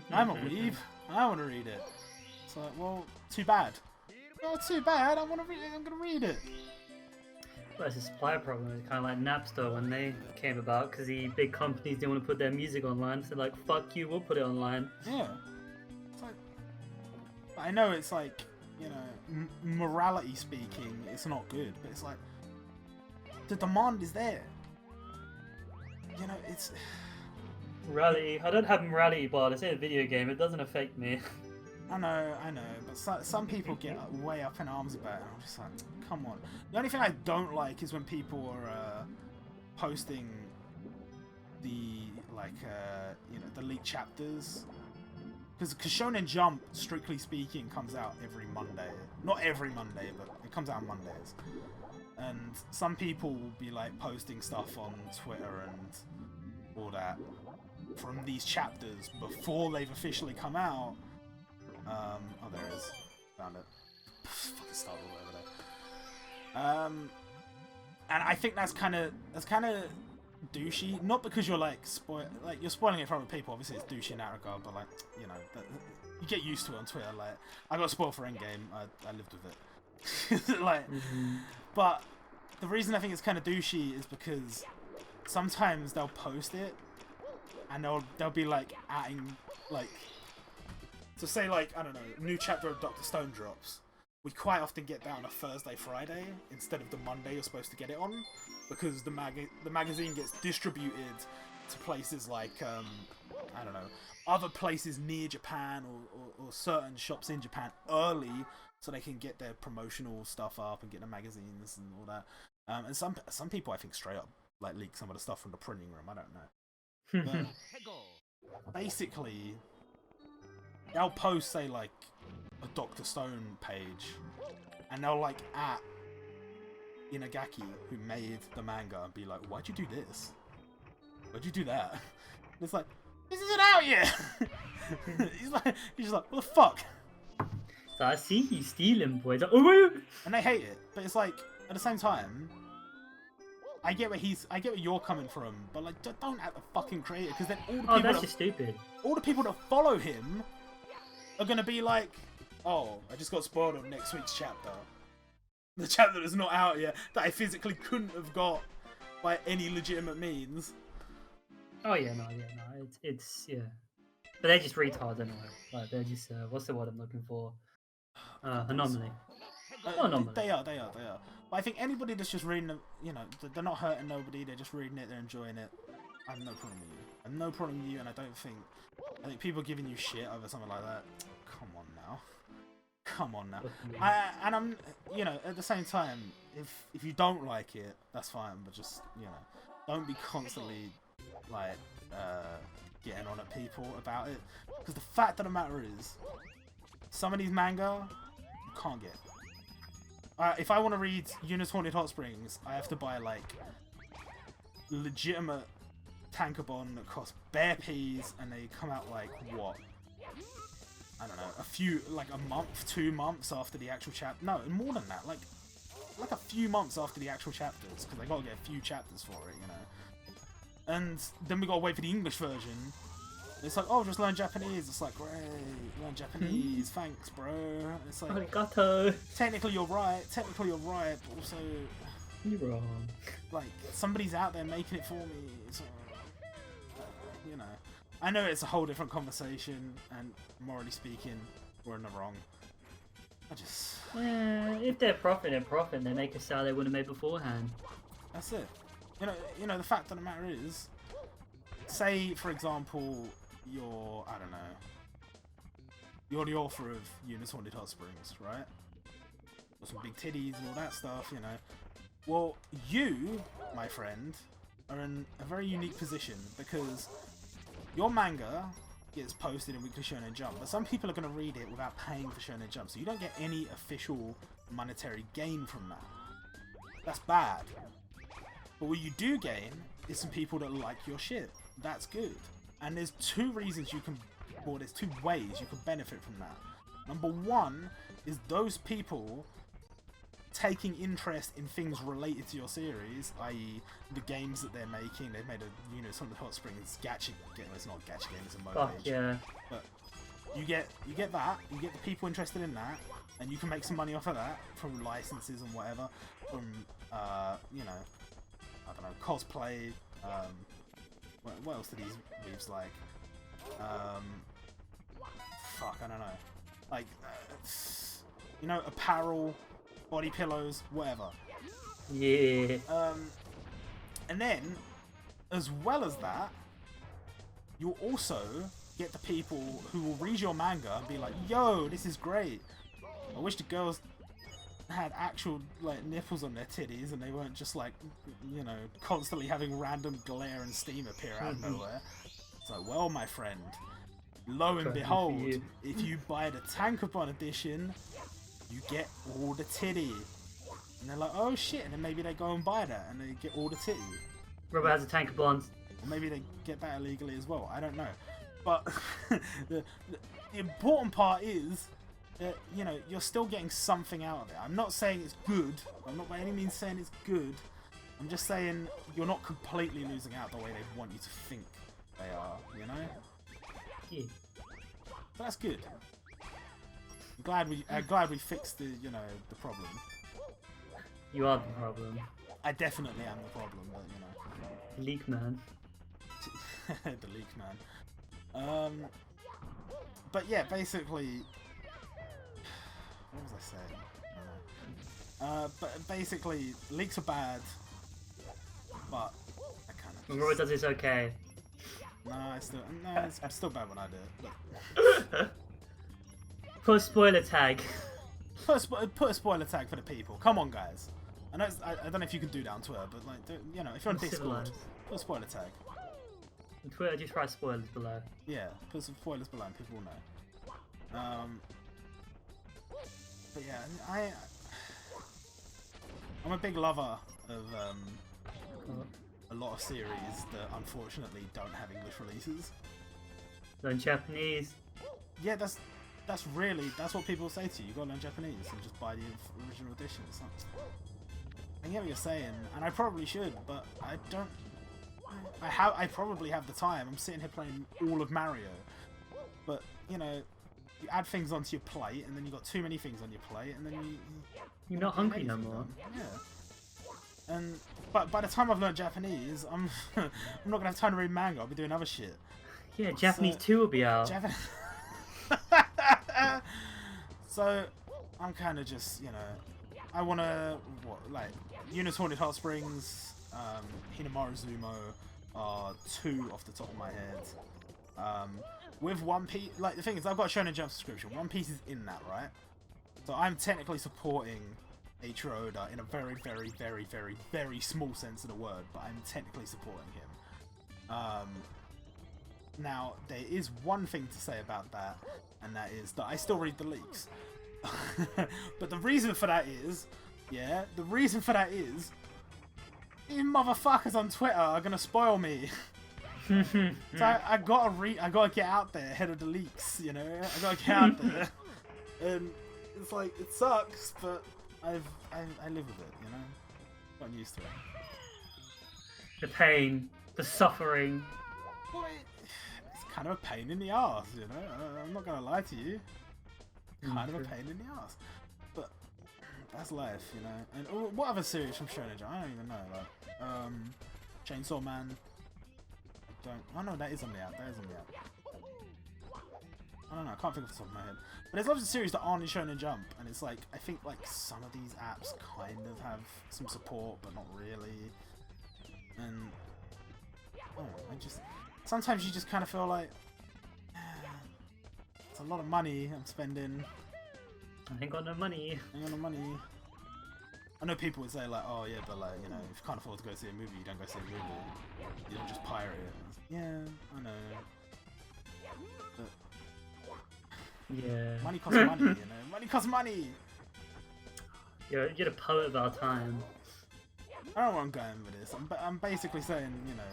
I'm a weeb. I want to read it. It's like, well, too bad. Oh, too bad. I want to read it. I'm going to read it. Well, it's a supply problem. It's kind of like Napster when they came about because the big companies didn't want to put their music online. So like, fuck you, we'll put it online. Yeah. It's like, I know it's like, you know, morality speaking, it's not good, but it's like, the demand is there. You know, it's... Morality. I don't have morality, but it's in a video game. It doesn't affect me. I know, but some people get way up in arms about it, and I'm just like, come on. The only thing I don't like is when people are posting the, like, you know, the leaked chapters. Because Shonen Jump, strictly speaking, comes out every Monday. Not every Monday, but it comes out on Mondays. And some people will be like posting stuff on Twitter and all that from these chapters before they've officially come out. Oh, there it is. Found it. Fucking Star Wars over there. And I think that's kind of douchey. Not because you're like you're spoiling it for other people. Obviously, it's douchey in that regard. But like, you know, you get used to it on Twitter. Like, I got spoiled for Endgame. I lived with it. Like, but the reason I think it's kind of douchey is because sometimes they'll post it and they'll be like adding, like, to say like, I don't know, new chapter of Dr. Stone drops. We quite often get that on a Thursday, Friday instead of the Monday you're supposed to get it on, because the magazine gets distributed to places like I don't know, other places near Japan or certain shops in Japan early, so they can get their promotional stuff up and get the magazines and all that. And some people I think straight up like leak some of the stuff from the printing room. I don't know. But basically, they'll post say like a Dr. Stone page, and they'll like at Inagaki, who made the manga, and be like, "Why'd you do this? Why'd you do that?" And it's like, this isn't out yet. he's just like, what the fuck? So I see you stealing, boys. Like, oh, And they hate it, but it's like at the same time, I get where you're coming from, but like, don't at the fucking creator, because then all the people that's just stupid. All the people that follow him are gonna be like, oh, I just got spoiled on next week's chapter. The chapter that's not out yet, that I physically couldn't have got by any legitimate means. Oh yeah, no, it's yeah. But they're just retards anyway. Like they're just what's the word I'm looking for? Anomaly. Anomaly. They are. But I think anybody that's just reading them, you know, they're not hurting nobody. They're just reading it. They're enjoying it. I have no problem with you. I have no problem with you, and I think people giving you shit over something like that. Come on now. And I'm, you know, at the same time, if you don't like it, that's fine. But just, you know, don't be constantly like getting on at people about it, because the fact of the matter is, some of these manga you can't get. If I want to read Yuna's Haunted Hot Springs, I have to buy like legitimate tankobon that cost bare peas, and they come out like what? I don't know, like a month, 2 months after the actual chapter. No, more than that, like a few months after the actual chapters, because they gotta get a few chapters for it, you know. And then we gotta wait for the English version. It's like, oh, just learn Japanese. It's like, great, learn Japanese. Thanks, bro. It's like, Arigato. technically you're right, but also, You're wrong. like, somebody's out there making it for me. So, you know, I know it's a whole different conversation, and morally speaking, we're in the wrong. I just... if they're profiting, they make a sale they wouldn't have made beforehand. That's it. You know, the fact of the matter is, say, for example, you're the author of Yuna's Haunted Hot Springs, right? Got some big titties and all that stuff, you know. Well, you, my friend, are in a very unique position, because your manga gets posted in Weekly Shonen Jump, but some people are going to read it without paying for Shonen Jump, so you don't get any official monetary gain from that. That's bad. But what you do gain is some people that like your shit. That's good. And there's two ways you can benefit from that. Number one is those people taking interest in things related to your series, i.e. the games that they're making. They've made a, you know, some of the Hot Springs gacha game. It's not a gacha game, it's a mobile page. Yeah. But you get that, you get the people interested in that, and you can make some money off of that from licenses and whatever, from you know, I don't know, cosplay, what else do these weaves like? Fuck, I don't know. Like, you know, apparel, body pillows, whatever. Yeah. And then, as well as that, you'll also get the people who will read your manga and be like, yo, this is great. I wish the girls had actual like nipples on their titties and they weren't just like, you know, constantly having random glare and steam appear out of nowhere. It's like, well, my friend, lo and behold, if you buy the Tankobon edition, you get all the titty. And they're like, oh shit, and then maybe they go and buy that and they get all the titty. Robert has a Tankobon. Or maybe they get that illegally as well, I don't know. But the important part is, you know, you're still getting something out of it. I'm not saying it's good. I'm not by any means saying it's good. I'm just saying you're not completely losing out the way they want you to think they are, you know? Yeah. So that's good. I'm glad we fixed the, you know, the problem. You are the problem. I definitely am the problem, but you know. Leak man. The leak man. But yeah, basically, what was I saying? I don't know. But basically, leaks are bad, but I kind of. When Robert does it's okay. No, I'm still bad when I do it. But Put a spoiler tag. put a spoiler tag for the people. Come on, guys. I know I don't know if you can do that on Twitter, but like, you know, if you're on Discord, put a spoiler tag. On Twitter, just write spoilers below. Yeah, put some spoilers below, and people will know. But yeah, I'm a big lover of a lot of series that unfortunately don't have English releases. Learn Japanese. Yeah, that's what people say to you. You gotta learn Japanese and just buy the original edition. It's not, I get what you're saying, and I probably should, but I don't. I probably have the time. I'm sitting here playing all of Mario, but you know, you add things onto your plate, and then you got too many things on your plate, and then you're not hungry no more. Yeah. And but by the time I've learned Japanese, I'm I'm not gonna have time to read manga. I'll be doing other shit. Yeah, Japanese 2 will be out. So I'm kind of just, you know, I want to like Yuna's Haunted Hot Springs, Hinamaru Zumo are two off the top of my head. With One Piece, like the thing is, I've got a Shonen Jump subscription. One Piece is in that, right? So I'm technically supporting Eiichiro Oda in a very, very, very, very, very small sense of the word, but I'm technically supporting him. Now, there is one thing to say about that, and that is that I still read the leaks. But the reason for that is, yeah, the reason for that is, you motherfuckers on Twitter are gonna spoil me. So I gotta get out there ahead of the leaks, you know? I gotta get out there. And it's like, it sucks, but I live with it, you know? I'm used to it. The pain, the suffering. Well, it's kind of a pain in the ass, you know? I'm not gonna lie to you. Kind of a pain in the ass. But that's life, you know? And what other series from Shonen Jump? I don't even know. Like, Chainsaw Man. Oh no, that is on the app. That is on the app. I don't know. I can't think of the top of my head. But there's lots of series that aren't in Shonen Jump, and it's like I think like some of these apps kind of have some support, but not really. And I just sometimes you just kind of feel like it's a lot of money I'm spending. I ain't got no money. I ain't got no money. I know people would say like, oh yeah, but like, you know, if you can't afford to go see a movie, you don't go see a movie. You don't just pirate it. Yeah, I know. But yeah. money costs money, you know. Money costs money. You're the poet of our time. I don't know where I'm going with this. I'm basically saying, you know,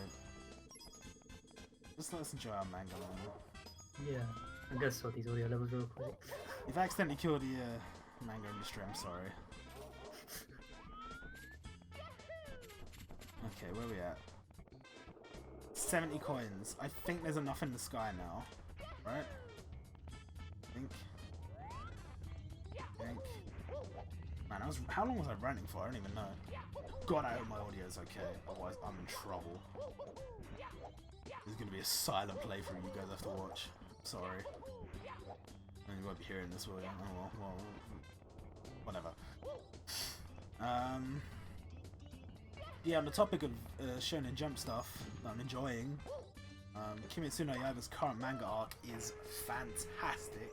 just let's enjoy our manga, man. Yeah. I'm gonna sort these audio levels real quick. If I accidentally kill the manga industry, I'm sorry. Okay, where are we at? 70 coins. I think there's enough in the sky now, right? I think. Man, how long was I running for? I don't even know. God, I hope my audio is okay. Otherwise, I'm in trouble. This is gonna be a silent playthrough you guys have to watch. Sorry. And you won't be hearing this, will you? Oh well, whatever. Yeah, on the topic of Shonen Jump stuff that I'm enjoying, Kimetsu no Yaiba's current manga arc is fantastic.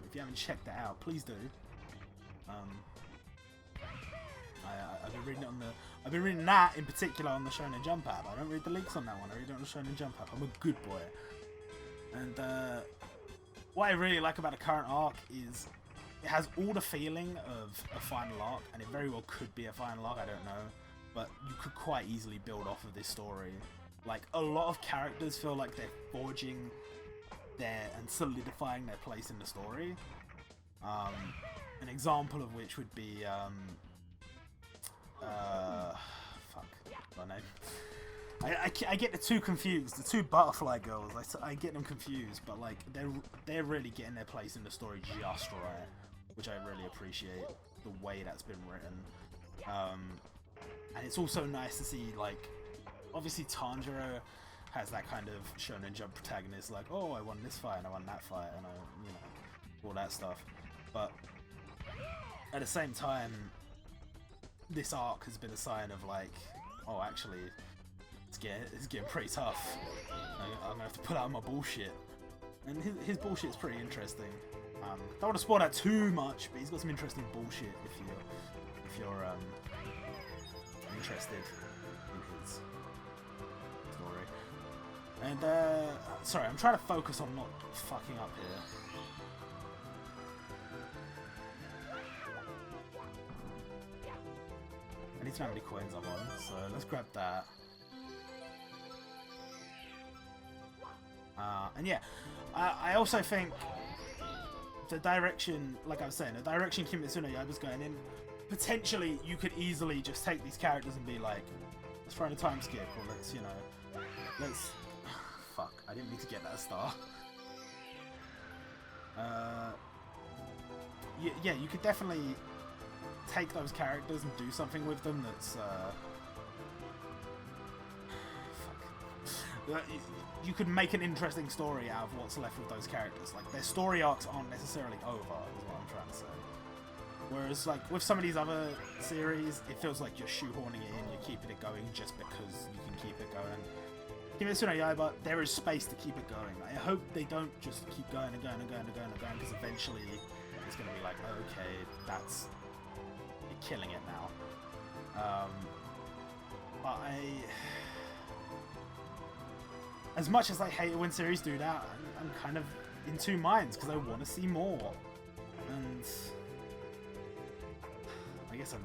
If you haven't checked that out, please do. I've been reading it on the. I've been reading that in particular on the Shonen Jump app. I don't read the leaks on that one. I read it on the Shonen Jump app. I'm a good boy. And what I really like about the current arc is it has all the feeling of a final arc, and it very well could be a final arc. I don't know. But you could quite easily build off of this story. Like, a lot of characters feel like they're forging and solidifying their place in the story. An example of which would be, fuck, my name. I get the two confused. The two butterfly girls, I get them confused, but like, they're really getting their place in the story just right. Which I really appreciate, the way that's been written. And it's also nice to see, like, obviously Tanjiro has that kind of Shonen Jump protagonist, like, oh, I won this fight and I won that fight and I, you know, all that stuff. But at the same time, this arc has been a sign of like, oh, actually, It's getting pretty tough. I'm gonna have to pull out my bullshit. And his bullshit's pretty interesting. Don't want to spoil that too much, but he's got some interesting bullshit if you're interested in his story. And sorry, I'm trying to focus on not fucking up here. I need to know how many coins I'm on, so let's grab that. And yeah, I also think the direction, like I was saying, the direction Kimetsu no Yaiba's going in, potentially you could easily just take these characters and be like, let's throw in a time skip, or let's, you know, let's... Fuck, I didn't mean to get that star. Yeah, you could definitely take those characters and do something with them that's, fuck. You could make an interesting story out of what's left with those characters. Like, their story arcs aren't necessarily over, is what I'm trying to say. Whereas, like, with some of these other series, it feels like you're shoehorning it in, you're keeping it going just because you can keep it going. Kimetsu no Yaiba, there is space to keep it going. I hope they don't just keep going and going and going and going and going, because eventually it's going to be like, okay, that's... you're killing it now. But as much as I hate it when series do that, I'm kind of in two minds, because I want to see more. And I guess I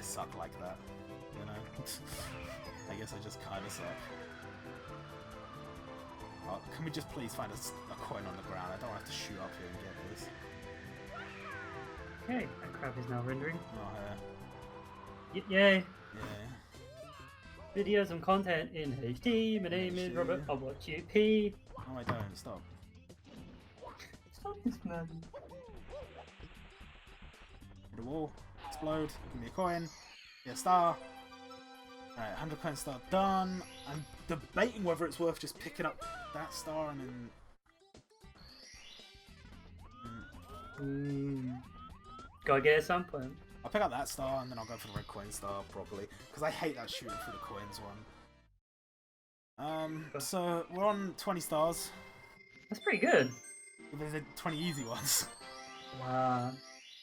suck like that, you know? I guess I just kind of suck. Oh, can we just please find a coin on the ground? I don't have to shoot up here and get this. Okay, that crap is now rendering. Oh, yeah. Yay! Yeah. Videos and content in HD. My name is Robert. I'll watch you pee. Oh, I don't. Stop. Stop this, man. Hit the wall. Explode. Give me a coin. Get a star. Alright, 100 coin star done. I'm debating whether it's worth just picking up that star and then... Gotta get it at some point. I'll pick up that star and then I'll go for the red coin star probably, because I hate that shooting through the coins one. So we're on 20 stars. That's pretty good. There's 20 easy ones. Wow.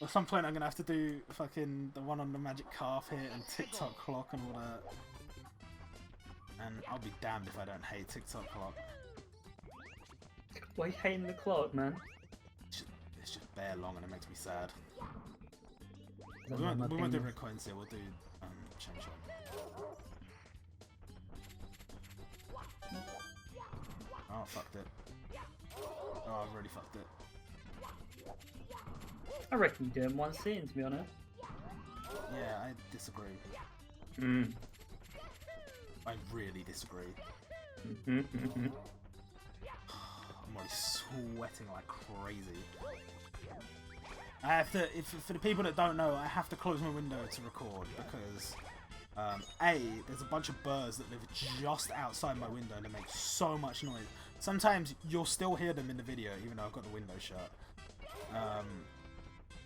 At some point I'm gonna have to do fucking the one on the magic calf hit and TikTok clock and all that. And I'll be damned if I don't hate TikTok clock. Why are you hating the clock, man? It's just bare long and it makes me sad. We My won't do thing. red coins here, we'll do Chum Chum. Oh, fucked it. Oh, I've already fucked it. I reckon you do it in one scene, to be honest. Yeah, I disagree. I really disagree. I'm already sweating like crazy. I have to, for the people that don't know, I have to close my window to record because A, there's a bunch of birds that live just outside my window and they make so much noise. Sometimes you'll still hear them in the video even though I've got the window shut.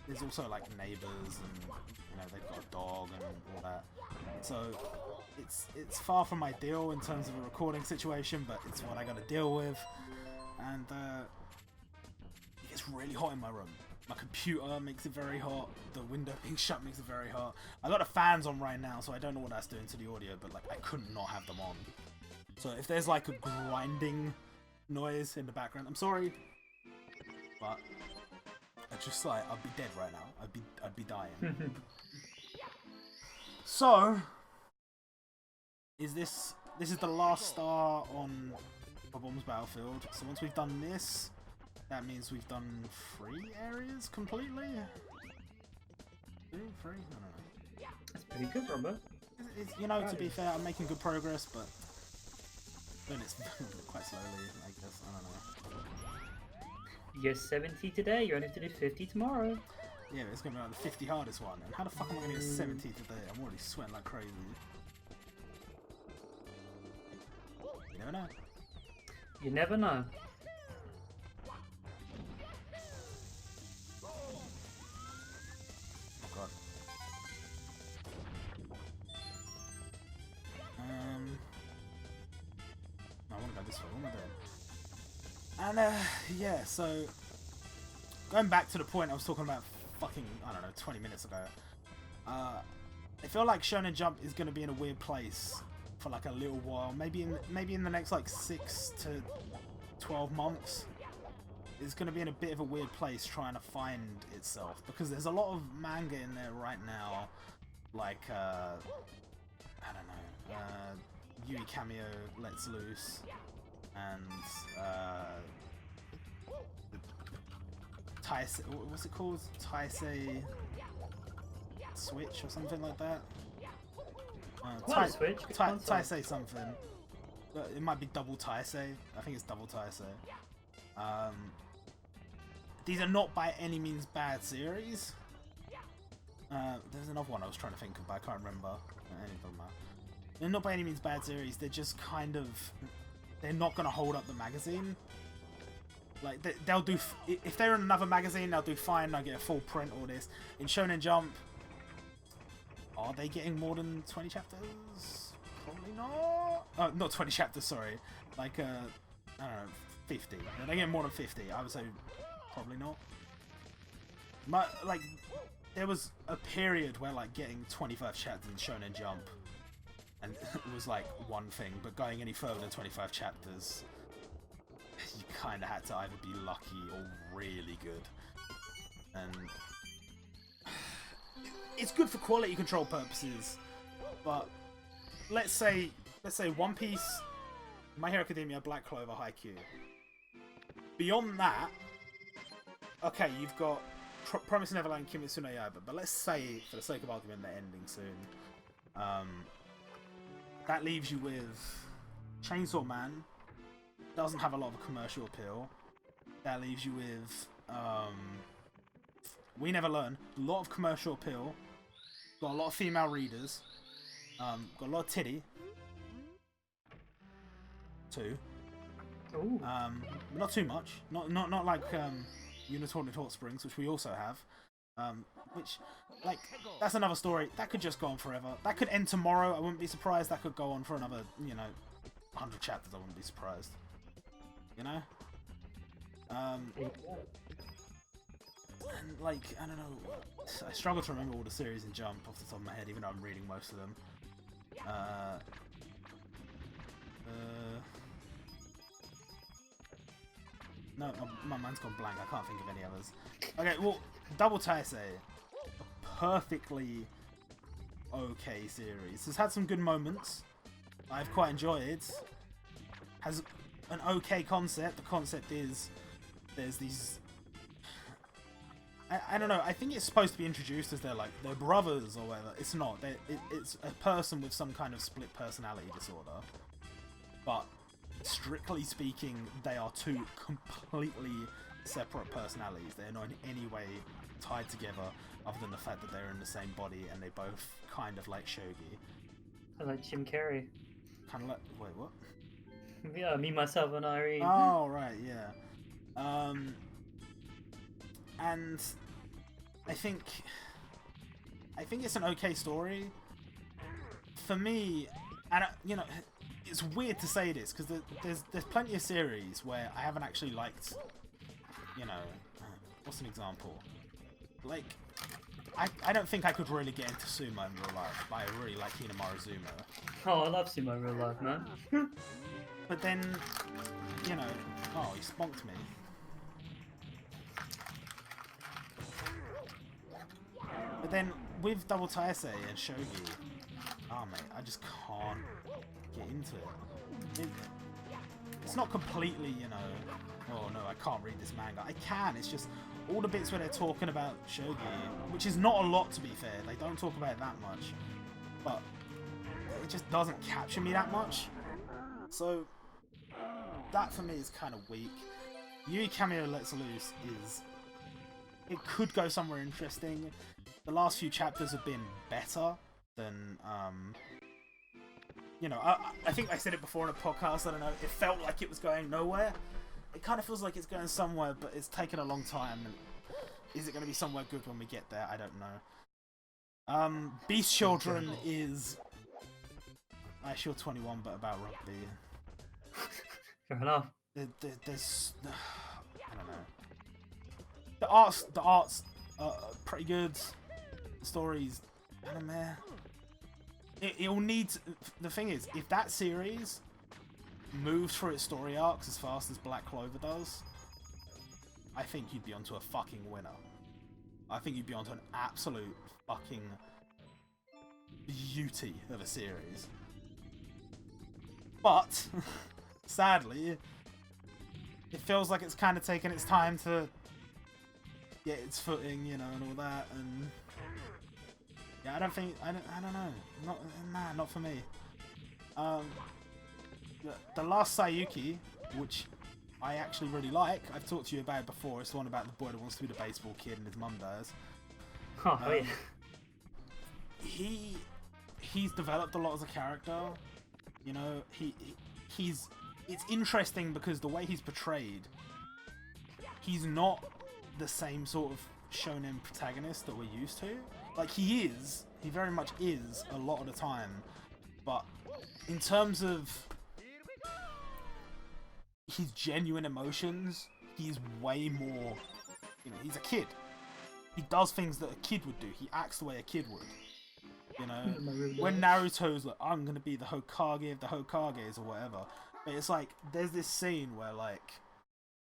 There's also like neighbours and you know they've got a dog and all that. So it's far from ideal in terms of a recording situation, but it's what I gotta deal with. And it gets really hot in my room. My computer makes it very hot. The window being shut makes it very hot. I got the fans on right now, so I don't know what that's doing to the audio, but like I could not have them on. So if there's like a grinding noise in the background, I'm sorry, but I just like I'd be dead right now. I'd be dying. So this is the last star on Bomb's Battlefield. So once we've done this, that means we've done 3 areas completely. 2, 3? I don't know. That's pretty good, Robert. You know, to be fair, I'm making good progress, but then it's quite slowly, I guess. I don't know. You get 70 today, you only have to do 50 tomorrow. Yeah, but it's going to be like the 50 hardest one. And how the fuck am I going to get 70 today? I'm already sweating like crazy. You never know. You never know. Oh god. this way. What am I doing? And yeah, so going back to the point I was talking about fucking, I don't know, 20 minutes ago. I feel like Shonen Jump is going to be in a weird place for like a little while. Maybe in the next like 6 to 12 months. It's going to be in a bit of a weird place trying to find itself, because there's a lot of manga in there right now, like I don't know, Yui Cameo Lets Loose, and Taisei, what's it called? Taisei Switch or something like that. Switch? Taisei something. It might be Double Taisei. I think it's Double Taisei. These are not by any means bad series. There's another one I was trying to think of, but I can't remember. They're not by any means bad series. They're just kind of... They're not going to hold up the magazine. Like, they'll do... If they're in another magazine, they'll do fine. They'll get a full print, all this. In Shonen Jump, are they getting more than 20 chapters? Probably not. Oh, not 20 chapters, sorry. Like, I don't know, 50. Are they getting more than 50? I would say probably not. But, like, there was a period where, like, getting 25 chapters in Shonen Jump and it was, like, one thing, but going any further than 25 chapters, you kind of had to either be lucky or really good. And it's good for quality control purposes, but let's say One Piece, My Hero Academia, Black Clover, Haikyuu. Beyond that, okay, you've got Promised Neverland, Kimetsu no Yaiba, but let's say, for the sake of argument, they're ending soon. That leaves you with Chainsaw Man. Doesn't have a lot of commercial appeal. That leaves you with We Never Learn. A lot of commercial appeal. Got a lot of female readers. Got a lot of titty. Too. Ooh. Not too much. Not like Unicorn Hot Springs, which we also have. Which, like, that's another story. That could just go on forever. That could end tomorrow. I wouldn't be surprised. That could go on for another, 100 chapters. I wouldn't be surprised. You know? And, like, I don't know. I struggle to remember all the series in Jump off the top of my head, even though I'm reading most of them. No, my mind's gone blank. I can't think of any others. Okay, well, Double Taisei, a perfectly okay series. It's had some good moments. I've quite enjoyed. Has an okay concept. The concept is there's these... I don't know. I think it's supposed to be introduced as they're brothers or whatever. It's not. It's a person with some kind of split personality disorder. But strictly speaking, they are two completely separate personalities. They're not in any way tied together, other than the fact that they're in the same body and they both kind of like shogi. I like Jim Carrey. Kind of like... Wait, what? Yeah, Me, Myself, and Irene. Oh, right, yeah. And I think it's an okay story. For me, and it's weird to say this because there's plenty of series where I haven't actually liked. What's an example? Like, I don't think I could really get into Sumo in real life, but I really like Hinamaru Zumo. Oh, I love Sumo in real life, man. But then, oh, he sponked me. But then, with Double Taisei and Shogi, oh mate, I just can't get into it. It's not completely, oh no, I can't read this manga. I can, it's just all the bits where they're talking about Shogi, which is not a lot to be fair, they don't talk about it that much, but it just doesn't capture me that much. So, that for me is kind of weak. Yui Cameo Lets Loose it could go somewhere interesting. The last few chapters have been better than, I think I said it before in a podcast, I don't know, it felt like it was going nowhere. It kind of feels like it's going somewhere, but it's taken a long time. And is it going to be somewhere good when we get there? I don't know. Beast Children is Shield 21, but about rugby. Fair enough. There's I don't know. The art's pretty good. The story's anime. It'll need to, the thing is, if that series moves through its story arcs as fast as Black Clover does, I think you'd be onto a fucking winner. I think you'd be onto an absolute fucking beauty of a series. But sadly, it feels like it's kind of taken its time to get its footing, you know, and all that. And yeah, I don't know, not for me. The last Sayuki, which I actually really like, I've talked to you about it before. It's the one about the boy that wants to be the baseball kid and his mum dies. Oh, yeah. He's developed a lot as a character. You know, he's it's interesting because the way he's portrayed, he's not the same sort of shonen protagonist that we're used to. Like, he very much is a lot of the time, but in terms of his genuine emotions, he's way more, you know, he's a kid. He does things that a kid would do. He acts the way a kid would. You know, when Naruto's like, I'm gonna be the Hokage of the Hokages or whatever, but it's like, there's this scene where, like,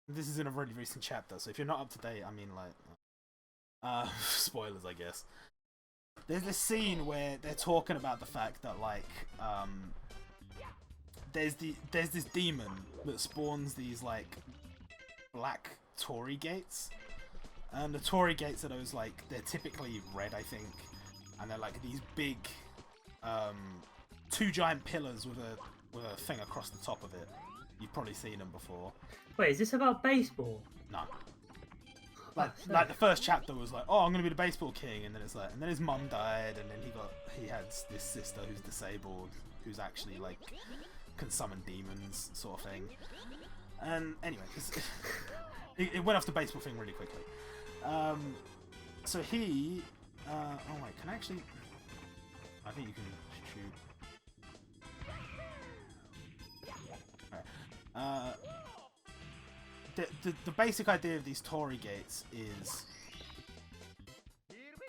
this is in a really recent chapter, so if you're not up to date, I mean, like, spoilers, I guess. There's this scene where they're talking about the fact that, like, there's this demon that spawns these, like, black Torii gates, and the Torii gates are those, like, they're typically red, I think, and they're like these big, two giant pillars with a thing across the top of it. You've probably seen them before. Wait, is this about baseball? No. Like the first chapter was like, oh, I'm gonna be the baseball king, and then it's like, and then his mum died, and then he had this sister who's disabled, who's actually like can summon demons, sort of thing. And anyway, it went off the baseball thing really quickly. So he, oh wait, can I actually? I think you can shoot. Alright. The basic idea of these Torii gates is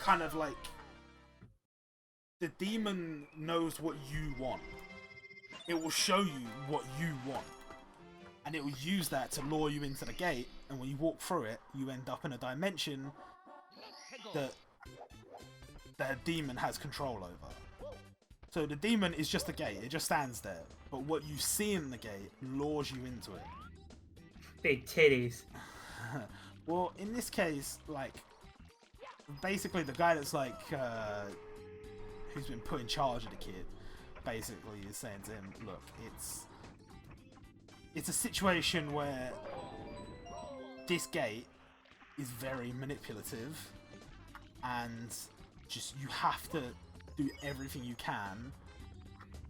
kind of like the demon knows what you want. It will show you what you want, and it will use that to lure you into the gate, and when you walk through it, you end up in a dimension that the demon has control over. So the demon is just a gate, it just stands there, but what you see in the gate lures you into it. Big titties. Well, in this case, like, basically the guy that's like, who's been put in charge of the kid, basically is saying to him, look, it's a situation where this gate is very manipulative, and just you have to do everything you can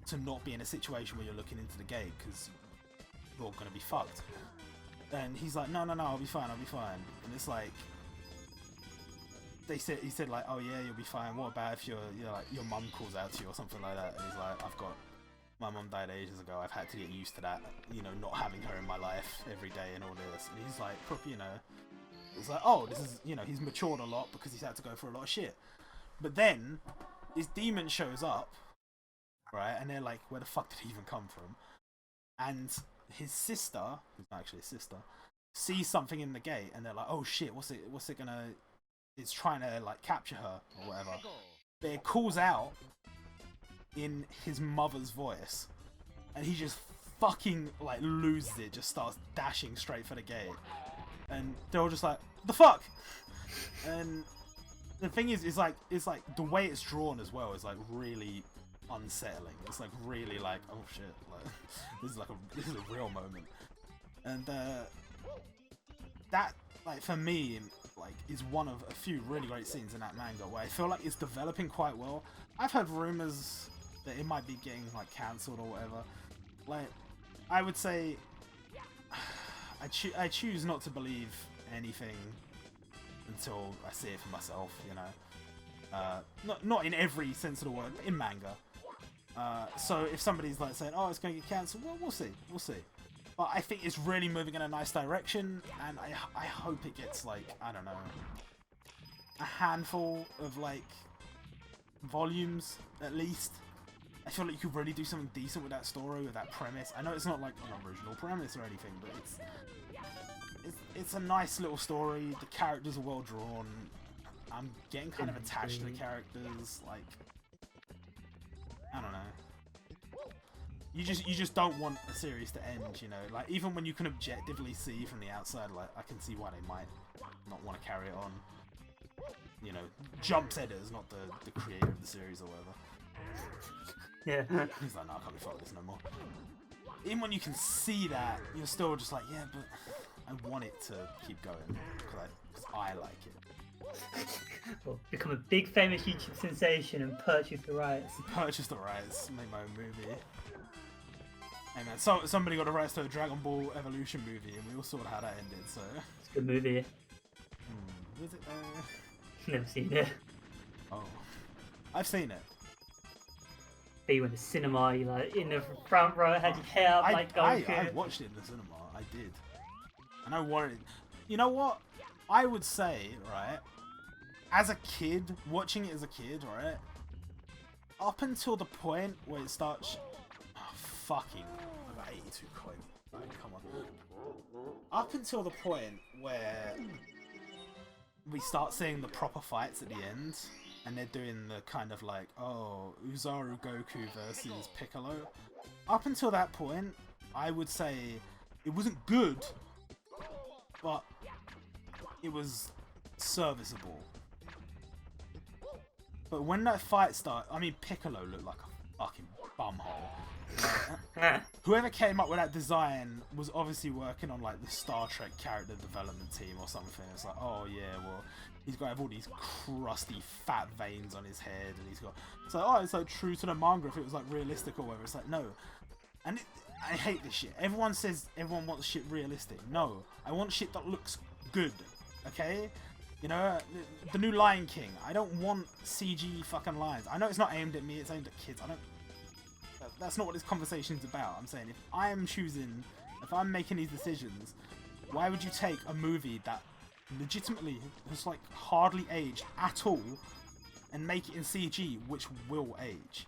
to not be in a situation where you're looking into the gate, because you're gonna be fucked. And he's like, no, I'll be fine. And it's like, he said like, oh yeah, you'll be fine. What about if like your mum calls out to you or something like that? And he's like, my mum died ages ago. I've had to get used to that, you know, not having her in my life every day and all this. And he's like, you know, it's like, oh, this is, you know, he's matured a lot because he's had to go through a lot of shit. But then this demon shows up, right? And they're like, where the fuck did he even come from? And his sister, who's not actually his sister, sees something in the gate, and they're like, oh shit, what's it gonna, it's trying to like capture her or whatever. But it calls out in his mother's voice, and he just fucking like loses it, just starts dashing straight for the gate, and they're all just like, the fuck. And the thing is, it's like the way it's drawn as well is like really unsettling. It's like really like, oh shit, like this is a real moment. And that, like, for me, like, is one of a few really great scenes in that manga where I feel like it's developing quite well. I've heard rumors that it might be getting like cancelled or whatever. Like, I would say I choose not to believe anything until I see it for myself, you know. Not in every sense of the word, but in manga. So if somebody's like saying, oh, it's going to get cancelled, well, we'll see. But I think it's really moving in a nice direction, and I hope it gets, like, I don't know, a handful of, like, volumes, at least. I feel like you could really do something decent with that story, with that premise. I know it's not, like, an original premise or anything, but it's a nice little story. The characters are well drawn. I'm getting kind of attached to the characters, like, I don't know. You just don't want a series to end, you know. Like, even when you can objectively see from the outside, like, I can see why they might not want to carry it on. You know, Jump's editors, not the creator of the series or whatever. Yeah. He's like, no, I can't be fucked with this no more. Even when you can see that, you're still just like, yeah, but I want it to keep going because I like it. Well, become a big famous YouTube sensation and purchase the rights. Purchase the rights, make my own movie. Hey man, so somebody got the rights to a Dragon Ball Evolution movie, and we all saw how that ended. So it's a good movie. Was it? Never seen it. Oh, I've seen it. But you went to cinema, you like in the front row, had your hair up like Goku. I watched it in the cinema. I did, and I wanted. You know what? I would say, right, as a kid, watching it as a kid, right, up until the point where it starts. Fucking, I got 82 coin. Right, come on. Up until the point where we start seeing the proper fights at the end, and they're doing the kind of like, oh, Uzaru Goku versus Piccolo. Up until that point, I would say it wasn't good, but it was serviceable. But when that fight started, I mean, Piccolo looked like a fucking bumhole. Whoever came up with that design was obviously working on like the Star Trek character development team or something. It's like, oh yeah, well, he's got to have all these crusty fat veins on his head, and he's got. It's like, oh, it's like true to the manga if it was like realistic or whatever. It's like, no, and I hate this shit. Everyone says everyone wants shit realistic. No, I want shit that looks good. Okay. You know, the new Lion King. I don't want CG fucking lions. I know it's not aimed at me. It's aimed at kids. I don't. That's not what this conversation's about. I'm saying if I'm making these decisions, why would you take a movie that legitimately has like hardly aged at all and make it in CG, which will age?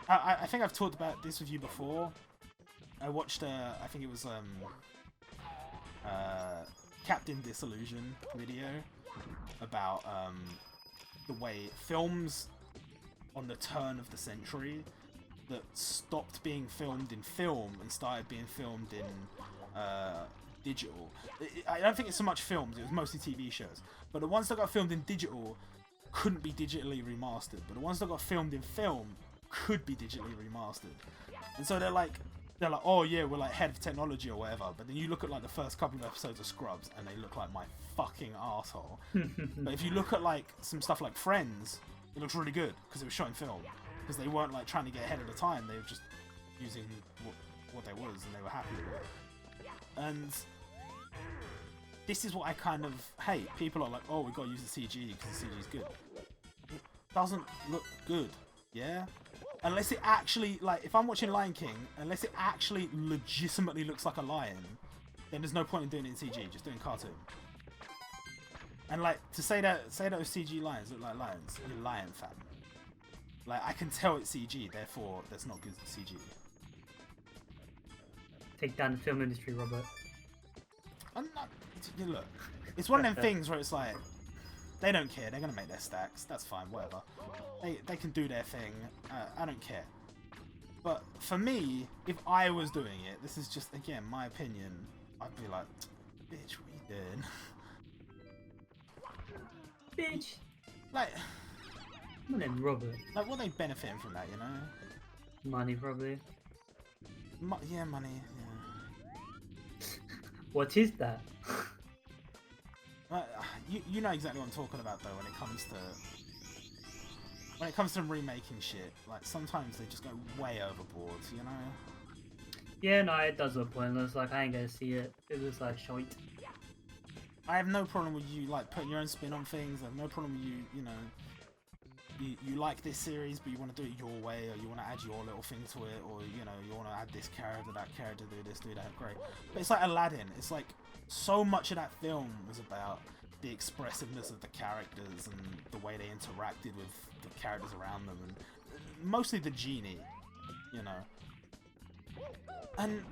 I think I've talked about this with you before. I watched I think it was Captain Disillusion video about the way films on the turn of the century that stopped being filmed in film and started being filmed in digital. I don't think it's so much films, it was mostly TV shows. But the ones that got filmed in digital couldn't be digitally remastered. But the ones that got filmed in film could be digitally remastered. And so they're like, oh yeah, we're like head of technology or whatever. But then you look at like the first couple of episodes of Scrubs and they look like my fucking arsehole. But if you look at like some stuff like Friends, it looks really good because it was shot in film. Because they weren't like trying to get ahead of the time, they were just using what there was and they were happy with it. And this is what I kind of hate. People are like, oh, we gotta use the CG because the CG is good. It doesn't look good, yeah? Unless it actually, like, if I'm watching Lion King, unless it actually legitimately looks like a lion, then there's no point in doing it in CG, just doing cartoon. And like, to say that those CG lions look like lions, you're lion fan. Like, I can tell it's CG, therefore that's not good CG. Take down the film industry, Robert. Look, it's one of them things where it's like, they don't care, they're gonna make their stacks, that's fine, whatever. They can do their thing, I don't care. But for me, if I was doing it, this is just, again, my opinion, I'd be like, bitch, what are you doing? Bitch. Like, my name Robert. Like, what are they benefiting from that, you know? Money, probably. Yeah, money. Yeah. What is that? You know exactly what I'm talking about though. When it comes to remaking shit, like sometimes they just go way overboard, you know? Yeah, no, it does look pointless. Like I ain't gonna see it. It was like shite. I have no problem with you like putting your own spin on things. I have no problem with you, you know, you like this series, but you want to do it your way, or you want to add your little thing to it, or you know, you want to add this character, that character, do this, do that. Great. But it's like Aladdin. It's like so much of that film was about the expressiveness of the characters and the way they interacted with the characters around them, and mostly the genie, you know. And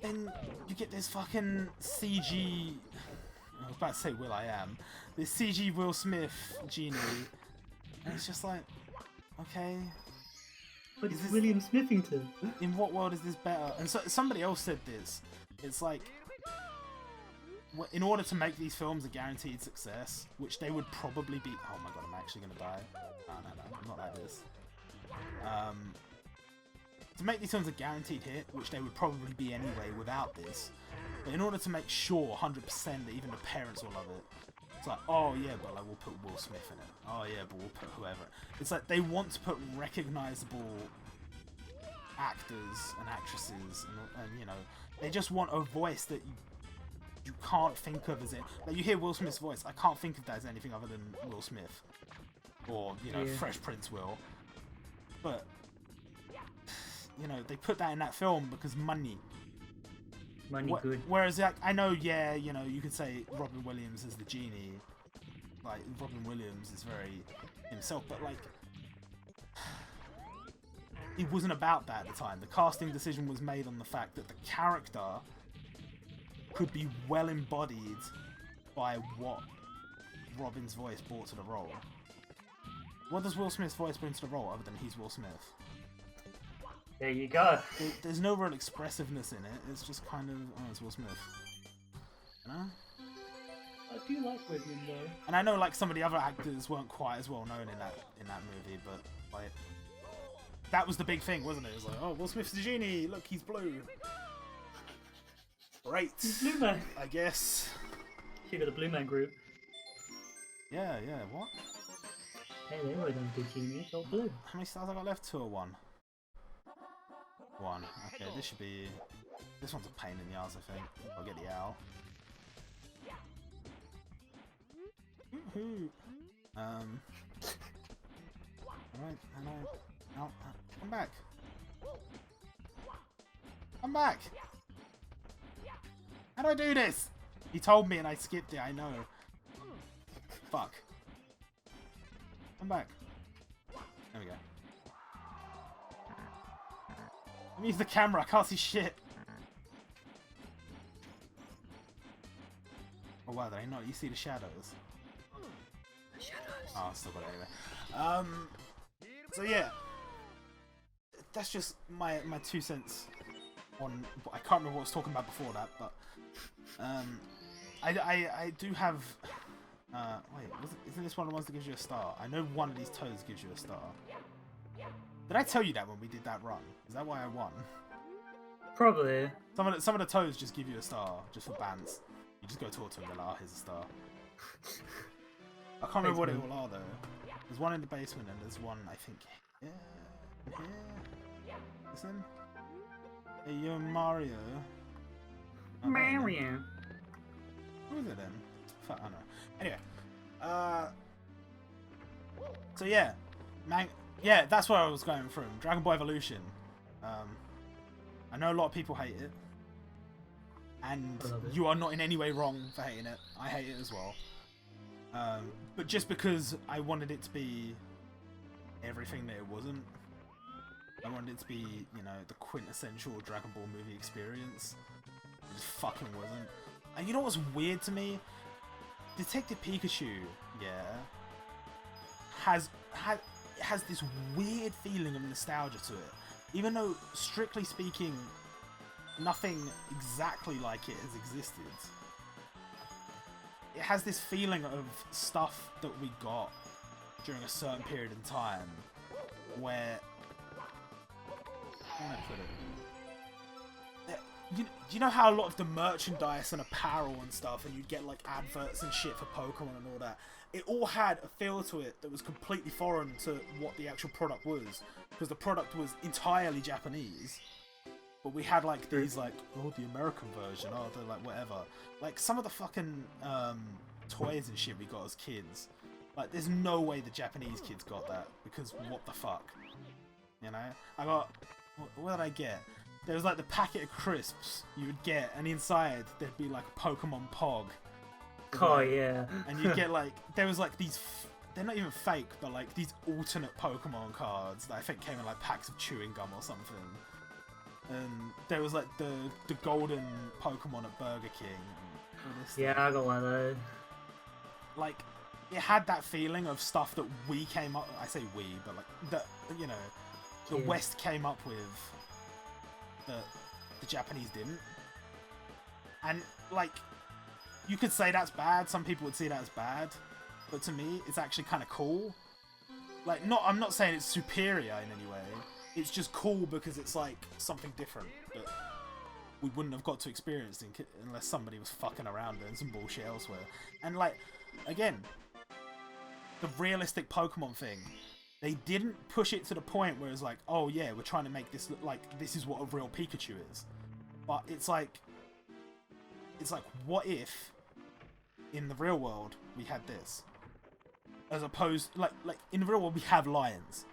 then you get this fucking CG. I was about to say Will.I.am. This CG Will Smith genie, and it's just like, okay. But it's William Smithington. In what world is this better? And so somebody else said this. It's like, in order to make these films a guaranteed success, which they would probably be. Oh my god, I'm actually gonna die. No, I'm not like this. To make these films a guaranteed hit, which they would probably be anyway without this, but in order to make sure 100% that even the parents will love it, it's like, oh yeah, but like we'll put Will Smith in it. Oh yeah, but we'll put whoever. It's like they want to put recognizable actors and actresses, and you know, they just want a voice that you can't think of as it. Like you hear Will Smith's voice, I can't think of that as anything other than Will Smith, or you know, Fresh Prince Will. But you know, they put that in that film because money. Money good. Whereas like, I know, yeah, you know, you could say Robin Williams is the genie. Like Robin Williams is very himself, but like it wasn't about that at the time. The casting decision was made on the fact that the character could be well embodied by what Robin's voice brought to the role. What does Will Smith's voice bring to the role other than he's Will Smith? There you go. There's no real expressiveness in it. It's just kind of, oh, it's Will Smith. You know? I do like William though. And I know like some of the other actors weren't quite as well known in that movie, but like that was the big thing, wasn't it? It was like, oh, Will Smith's the genie. Look, he's blue. Great. He's Blue Man. I guess. You got the Blue Man group. Yeah. What? Hey, they were them big genies. All blue. How many stars I got left? 2 or 1? 1. Okay, this should be. This one's a pain in the ass, I think. I'll get the owl. Alright, hello. Come back. Come back! How do I do this? He told me and I skipped it, I know. Fuck. Come back. There we go. Let me use the camera, I can't see shit. Oh wow, did I not? You see the shadows? The shadows. Oh, I still got it anyway. So yeah. That's just my 2 cents on. I can't remember what I was talking about before that, but I do have. Wait, isn't this one of the ones that gives you a star? I know one of these toads gives you a star. Did I tell you that when we did that run? Is that why I won? Probably. Some of the toads just give you a star just for bans. You just go talk to them and they're like, oh, here's a star. I can't remember what it all are though. There's one in the basement and there's one I think here. Listen. Hey, you're Mario. Oh, Mario. Who is it then? Fuck, I don't know. Anyway. So yeah. Yeah, that's where I was going from. Dragon Ball Evolution. I know a lot of people hate it. And you are not in any way wrong for hating it. I hate it as well. But just because I wanted it to be everything that it wasn't. I wanted it to be, you know, the quintessential Dragon Ball movie experience. It just fucking wasn't. And you know what's weird to me? Detective Pikachu, yeah, has this weird feeling of nostalgia to it. Even though, strictly speaking, nothing exactly like it has existed. It has this feeling of stuff that we got during a certain period in time where... How can I put it? You know how a lot of the merchandise and apparel and stuff, and you'd get like adverts and shit for Pokemon and all that, it all had a feel to it that was completely foreign to what the actual product was, because the product was entirely Japanese, but we had like these like, oh, the American version, oh, they're like whatever, like some of the fucking toys and shit we got as kids, Like, there's no way the Japanese kids got that, because what the fuck? You know? I got... What did I get? There was like the packet of crisps you would get, and inside there'd be like a Pokemon Pog. Oh, yeah. And you'd get like... There was like these... They're not even fake, but like these alternate Pokemon cards that I think came in like packs of chewing gum or something. And there was like the golden Pokemon at Burger King. Yeah, I got one of those. Like, it had that feeling of stuff that we came up... I say we, but like, that, you know, the West came up with that the Japanese didn't. And, like, you could say that's bad. Some people would see that as bad. But to me, it's actually kind of cool. Like, I'm not saying it's superior in any way. It's just cool because it's, like, something different that we wouldn't have got to experience unless somebody was fucking around doing some bullshit elsewhere. And, like, again, the realistic Pokemon thing, they didn't push it to the point where it's like, oh yeah, we're trying to make this look like this is what a real Pikachu is. But it's like, what if in the real world we had this? As opposed, like in the real world we have lions.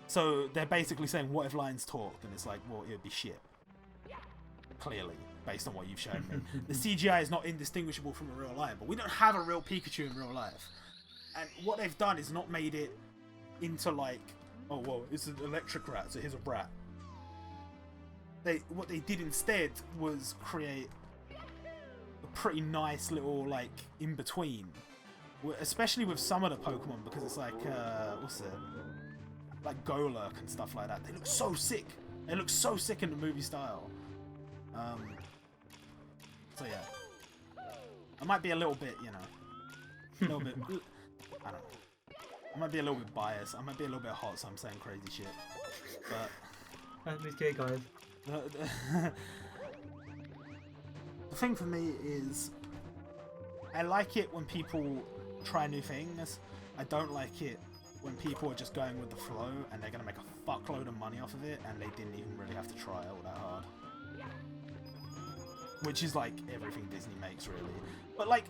So they're basically saying, what if lions talked? And it's like, well, it would be shit. Clearly, based on what you've shown me. The CGI is not indistinguishable from a real lion, but we don't have a real Pikachu in real life. And what they've done is not made it into like, oh well, it's an electric rat, so here's a brat. What they did instead was create a pretty nice little like in between, especially with some of the Pokemon, because it's like what's it, like Golurk and stuff like that. They look so sick. They look so sick in the movie style. So yeah, I might be a little bit, you know, a little bit. I don't know. I might be a little bit biased. I might be a little bit hot, so I'm saying crazy shit. But That's okay, guys. The thing for me is, I like it when people try new things. I don't like it when people are just going with the flow and they're gonna make a fuckload of money off of it and they didn't even really have to try all that hard. Which is like everything Disney makes, really. But like,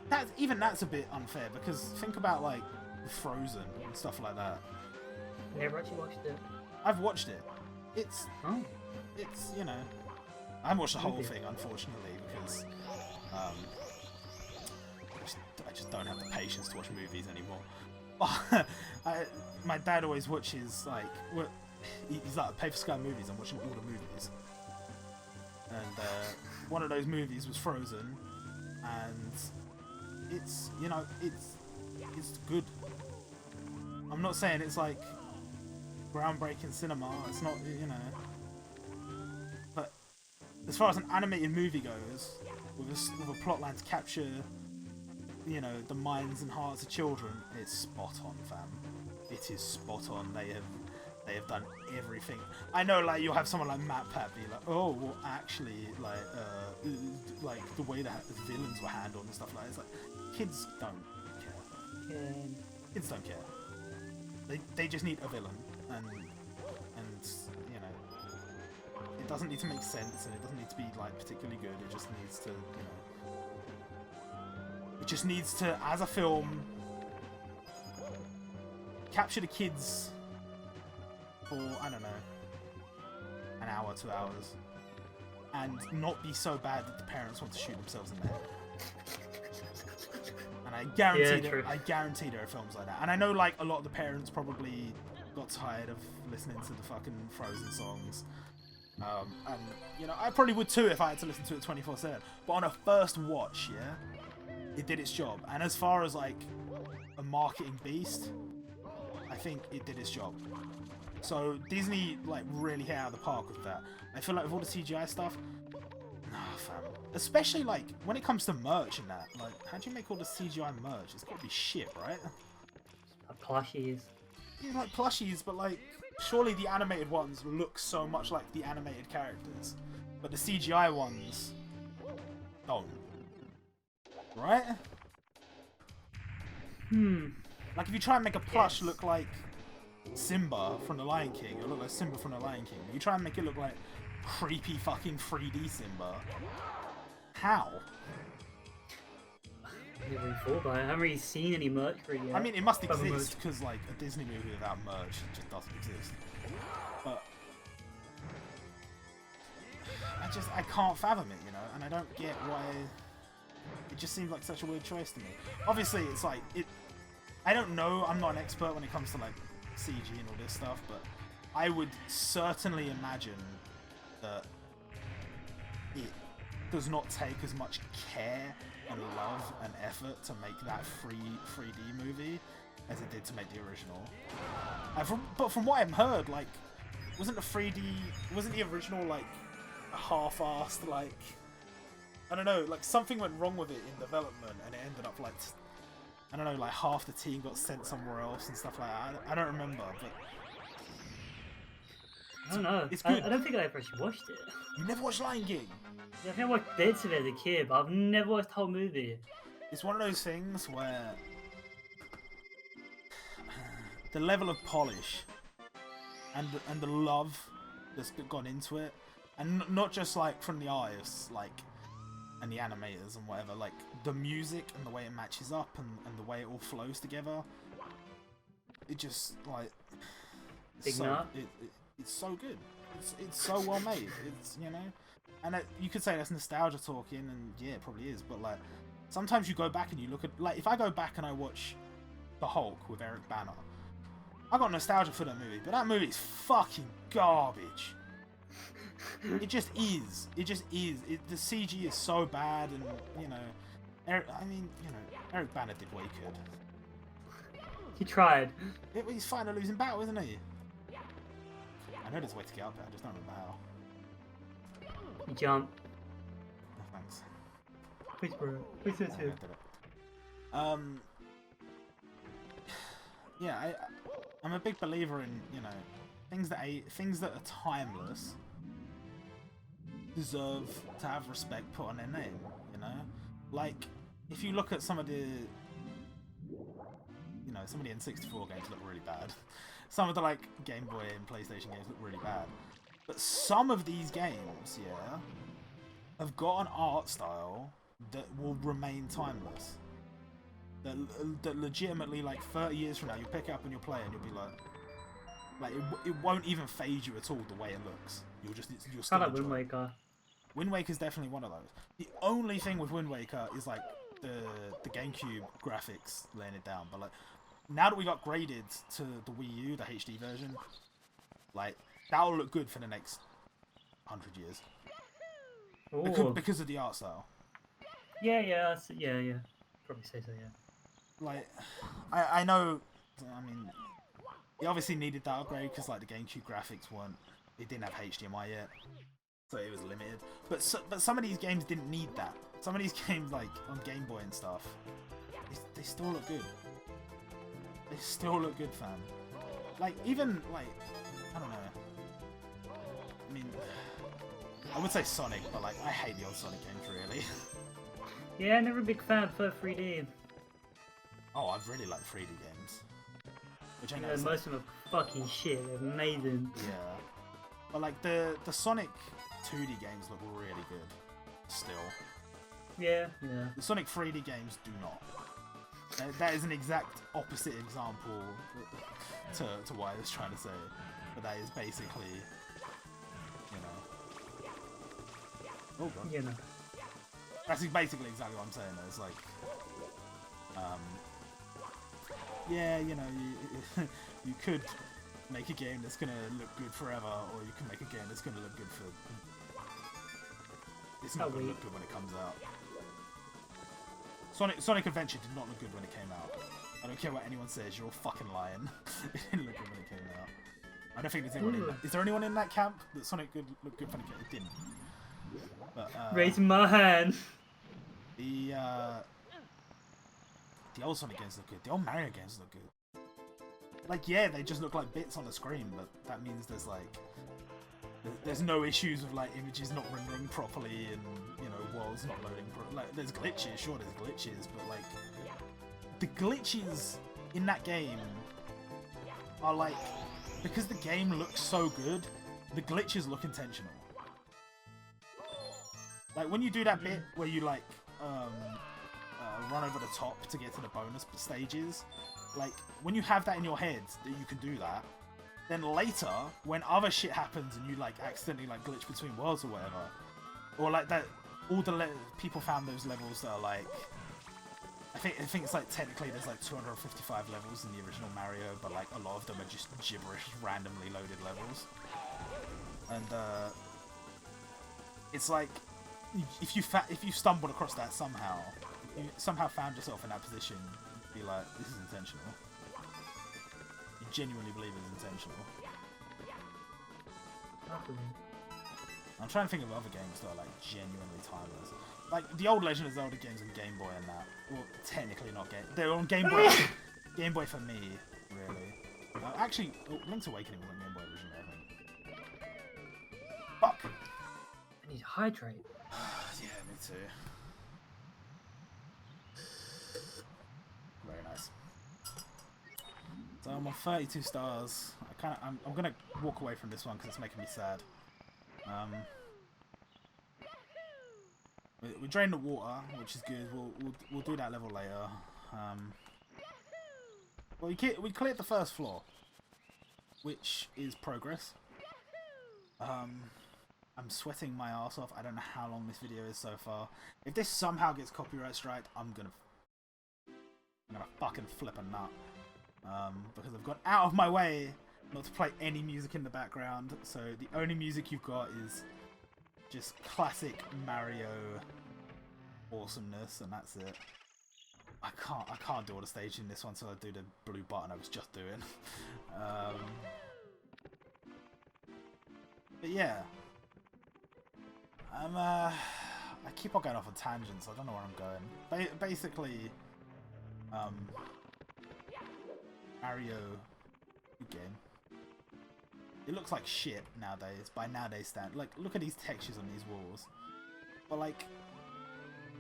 that's a bit unfair, because think about like Frozen and stuff like that. Never actually watched it. I've watched it. It's you know, I haven't watched the whole Okay. thing, unfortunately, because I just don't have the patience to watch movies anymore. My dad always watches like he's like, pay for Sky Movies. I'm watching all the movies, and one of those movies was Frozen, and it's, you know, it's good. I'm not saying it's like groundbreaking cinema. It's not, you know. But as far as an animated movie goes, with a plotline to capture, you know, the minds and hearts of children, it's spot on, fam. It is spot on. They have done everything. I know, like, you'll have someone like Matt Pat be like, oh, well, actually, like the way that the villains were handled and stuff like that. It's like, kids don't care. Kids don't care. They just need a villain, and you know, it doesn't need to make sense, and it doesn't need to be like particularly good. It just needs to, you know, it just needs to, as a film, capture the kids for, I don't know, an hour, 2 hours, and not be so bad that the parents want to shoot themselves in the head. And I guarantee there are films like that. And I know, like, a lot of the parents probably got tired of listening to the fucking Frozen songs. And, you know, I probably would too if I had to listen to it 24/7. But on a first watch, yeah, it did its job. And as far as, like, a marketing beast, I think it did its job. So Disney, like, really hit out of the park with that. I feel like with all the CGI stuff, nah, fam. Especially, like, when it comes to merch and that. Like, how do you make all the CGI merch? It's gotta be shit, right? Plushies. Yeah, like plushies, but, like, surely the animated ones look so much like the animated characters. But the CGI ones don't. Right? Like, if you try and make a plush look like Simba from The Lion King, it'll look like Simba from The Lion King. But you try and make it look like creepy fucking 3D Simba. How? get really thought about it. I haven't really seen any merch for it yet. I mean, it must Proper exist merch. because like a Disney movie without merch just doesn't exist. But I can't fathom it, you know, and I don't get why. It just seems like such a weird choice to me. Obviously, it's like I don't know. I'm not an expert when it comes to like CG and all this stuff, but I would certainly imagine that it does not take as much care and love and effort to make that 3D movie as it did to make the original. But from what I've heard, like, wasn't the original like a half-assed, like, I don't know, like something went wrong with it in development and it ended up like, I don't know, like half the team got sent somewhere else and stuff like that. I don't remember, but I don't know. it's good. I don't think I ever actually watched it. You never watched Lion King? Yeah, I think I watched bits of it as a kid, but I've never watched the whole movie. It's one of those things where the level of polish and the love that's gone into it, and not just like from the artists, like, and the animators and whatever, like the music and the way it matches up and the way it all flows together, it just like it's so good. It's so well made. It's, you know, and you could say that's nostalgia talking, and yeah, it probably is. But like sometimes you go back and you look at, like, if I go back and I watch The Hulk with Eric Banner, I got nostalgia for that movie, but that movie is fucking garbage. It just is. It just is. The CG is so bad, and you know, Eric Banner did what he could. He tried. He's fighting a losing battle, isn't he? I know there's a way to get up there. I just don't remember how. You jump. Oh, thanks. Please, bro. Please do I did it. Yeah, I'm a big believer in, you know, things that are timeless deserve to have respect put on their name, you know? Like, if you look at some of the N64 games look really bad. Some of the, like, Game Boy and PlayStation games look really bad. But some of these games, yeah, have got an art style that will remain timeless. That legitimately, like, 30 years from now, you'll pick it up and you'll play it and you'll be like it won't even phase you at all the way it looks. You'll still Kind of enjoy Wind it. Waker. Wind Waker's definitely one of those. The only thing with Wind Waker is like the GameCube graphics laying it down. But like now that we got graded to the Wii U, the HD version, like that'll look good for the next 100 years. Because of the art style. Yeah. Probably say so, yeah. Like, I know, I mean, it obviously needed that upgrade because like the GameCube graphics it didn't have HDMI yet, so it was limited. But some of these games didn't need that. Some of these games, like on Game Boy and stuff, they still look good. They still look good, fam. Like even like, I don't know. I mean, I would say Sonic, but like I hate the old Sonic games really. Yeah, never a big fan for 3D. Oh, I really like 3D games. Which I know Yeah, most of them are fucking shit. They're amazing. Yeah. But like the Sonic 2D games look really good. Still. Yeah. The Sonic 3D games do not. That is an exact opposite example to what I was trying to say. But that is basically, you know. Oh god. You know. That's basically exactly what I'm saying though. It's like, yeah, you know, you could make a game that's gonna look good forever, or you can make a game that's gonna look good for. It's not gonna look good when it comes out. Sonic Adventure did not look good when it came out. I don't care what anyone says, you're all fucking lying. It didn't look good when it came out. I don't think there's anyone in that. Is there anyone in that camp that Sonic looked good when it came out? It didn't. But, raising my hand. The old Sonic games look good. The old Mario games look good. Like, yeah, they just look like bits on the screen, but that means there's like there's no issues with like images not rendering properly and, you know, worlds not loading properly. Like, there's glitches, sure, there's glitches, but like the glitches in that game are like, because the game looks so good, the glitches look intentional. Like when you do that bit where you like run over the top to get to the bonus stages. Like, when you have that in your head that you can do that, then later, when other shit happens and you like accidentally like glitch between worlds or whatever, or like that, all the people found those levels that are like, I think it's like technically there's like 255 levels in the original Mario, but like a lot of them are just gibberish, randomly loaded levels. And it's like if you stumbled across that somehow, you somehow found yourself in that position, you'd be like, this is intentional. You genuinely believe it's intentional. I'm trying to think of other games that are like genuinely timeless. Like the old Legend of Zelda games on Game Boy and that. Well, technically not Game. They're on Game Boy. Game Boy for me, really. Actually, Link's Awakening was on Game Boy originally, I think. Fuck. I need to hydrate. Yeah, me too. Very nice. So I'm on 32 stars. I'm gonna walk away from this one because it's making me sad. We drained the water, which is good. We'll do that level later. Well, we cleared the first floor, which is progress. I'm sweating my ass off. I don't know how long this video is so far. If this somehow gets copyright striked, I'm gonna fucking flip a nut. Because I've gone out of my way not to play any music in the background. So the only music you've got is just classic Mario awesomeness, and that's it. I can't do all the stage in this one, so I do the blue button I was just doing. But yeah, I keep on going off on tangents. I don't know where I'm going. Basically, Mario, good game. It looks like shit nowadays, by nowadays standards. Like, look at these textures on these walls. But like,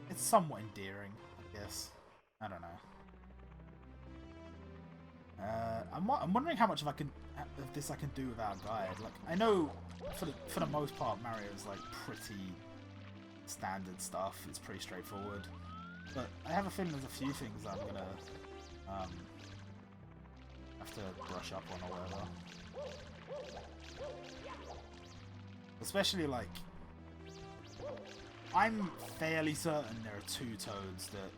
it's somewhat endearing, I guess. I don't know. I'm wondering how much of this I can do without a guide. Like, I know for the most part Mario is like pretty standard stuff. It's pretty straightforward. But I have a feeling there's a few things I'm gonna have to brush up on or whatever. Especially like, I'm fairly certain there are 2 toads that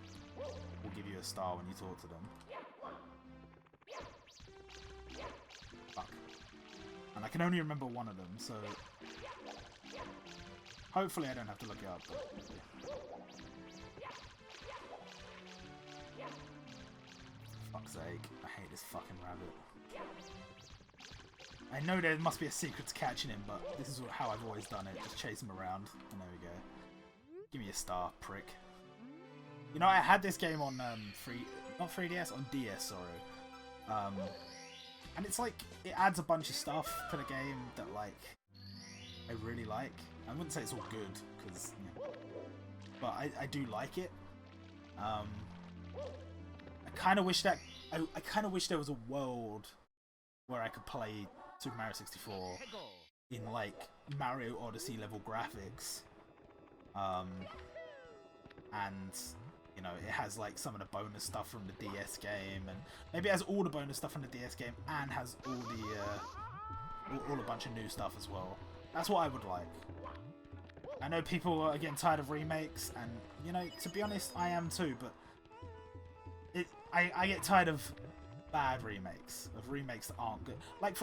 will give you a star when you talk to them. Fuck. And I can only remember one of them, so hopefully I don't have to look it up. But fuck's sake, I hate this fucking rabbit. I know there must be a secret to catching him, but this is how I've always done it. Just chase him around, and there we go. Give me a star, prick. You know, I had this game on not 3DS, on DS, sorry. And it's like, it adds a bunch of stuff to the game that like I really like. I wouldn't say it's all good, because, you know, but I do like it. I kind of wish that I kind of wish there was a world where I could play Super Mario 64 in like Mario Odyssey level graphics, and you know, it has like some of the bonus stuff from the DS game, and maybe it has all the bonus stuff from the DS game and has all the all a bunch of new stuff as well. That's what I would like. I know people are getting tired of remakes, and you know, to be honest, I am too, but I get tired of bad remakes, of remakes that aren't good. Like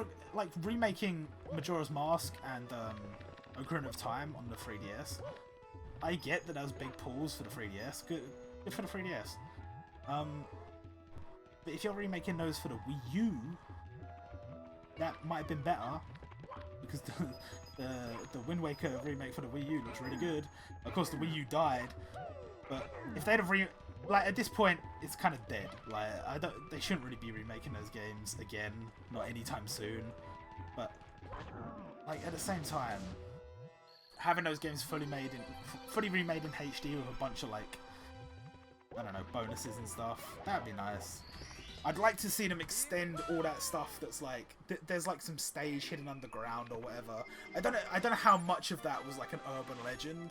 remaking Majora's Mask and Ocarina of Time on the 3DS. I get that was big pulls for the 3DS. Good for the 3DS. But if you're remaking those for the Wii U, that might have been better, because the Wind Waker remake for the Wii U looks really good. Of course, the Wii U died, but if they'd have like, at this point, it's kind of dead. Like, they shouldn't really be remaking those games again, not anytime soon. But like, at the same time, having those games fully remade in HD with a bunch of like, I don't know, bonuses and stuff, that'd be nice. I'd like to see them extend all that stuff that's like, there's like some stage hidden underground or whatever. I don't know how much of that was like an urban legend.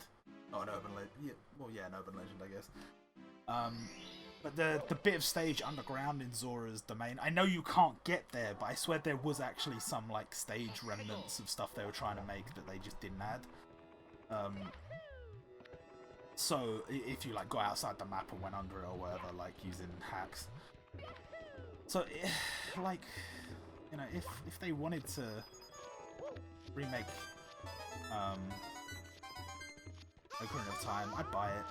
Not an urban legend. Yeah, well, yeah, an urban legend, I guess. But the bit of stage underground in Zora's domain, I know you can't get there, but I swear there was actually some like stage remnants of stuff they were trying to make that they just didn't add. So if you like got outside the map and went under it or whatever, like using hacks. So like, you know, if they wanted to remake Ocarina of Time, I'd buy it.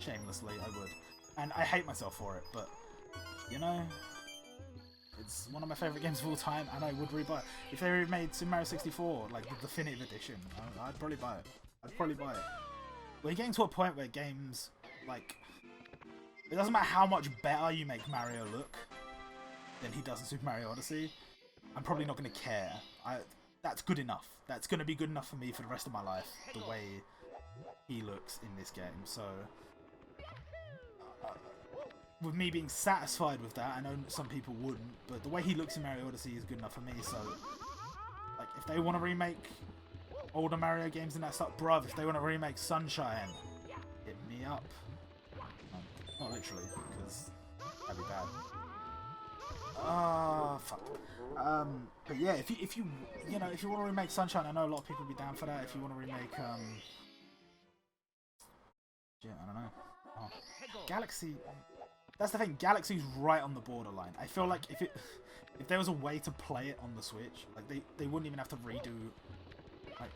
Shamelessly, I would. And I hate myself for it, but, you know, it's one of my favourite games of all time, and I would rebuy it. If they remade Super Mario 64, like the definitive edition, I'd probably buy it. I'd probably buy it. We're getting to a point where games, like, it doesn't matter how much better you make Mario look than he does in Super Mario Odyssey, I'm probably not going to care. That's good enough. That's going to be good enough for me for the rest of my life, the way he looks in this game. So with me being satisfied with that, I know some people wouldn't, but the way he looks in Mario Odyssey is good enough for me. So like, if they want to remake older Mario games and that stuff, bruv, if they want to remake Sunshine, hit me up. Not literally, because that'd be bad. Fuck. But yeah, if you want to remake Sunshine, I know a lot of people would be down for that. If you want to remake yeah, I don't know. Oh. Galaxy. That's the thing. Galaxy's right on the borderline. I feel like if there was a way to play it on the Switch, like they wouldn't even have to redo. Like,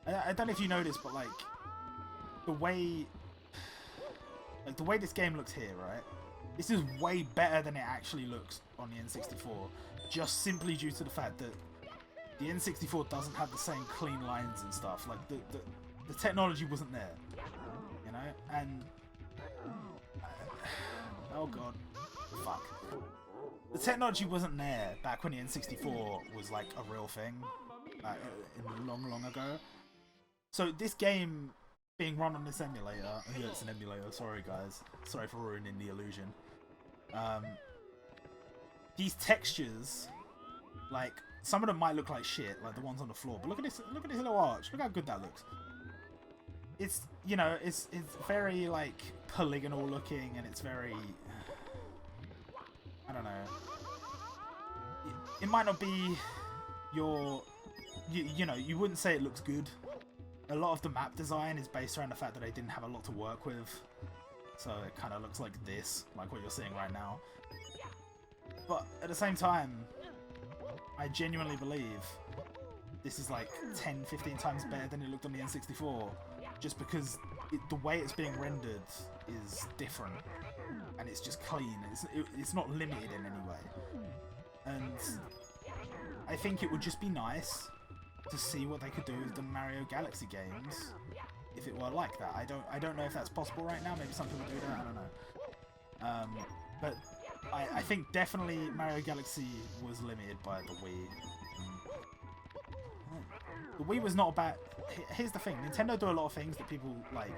I don't know if you noticed, but like the way this game looks here, right? This is way better than it actually looks on the N64, just simply due to the fact that the N64 doesn't have the same clean lines and stuff. Like the technology wasn't there, you know, and oh god, fuck. The technology wasn't there back when the N64 was like a real thing, long ago. So this game being run on this emulator, yeah, it's an emulator, sorry guys, sorry for ruining the illusion. These textures, like, some of them might look like shit, like the ones on the floor, but look at this little arch, look how good that looks. It's, you know, it's very, like, polygonal looking, and it's very, I don't know, it might not be your, you know, you wouldn't say it looks good. A lot of the map design is based around the fact that they didn't have a lot to work with. So it kind of looks like this, like what you're seeing right now. But at the same time, I genuinely believe this is like 10, 15 times better than it looked on the N64. Just because the way it's being rendered is different. And it's just clean. It's not limited in any way. And I think it would just be nice to see what they could do with the Mario Galaxy games if it were like that. I don't know if that's possible right now. Maybe some people do that. I don't know. But I think definitely Mario Galaxy was limited by the Wii. The Wii was not about. Here's the thing: Nintendo do a lot of things that people like.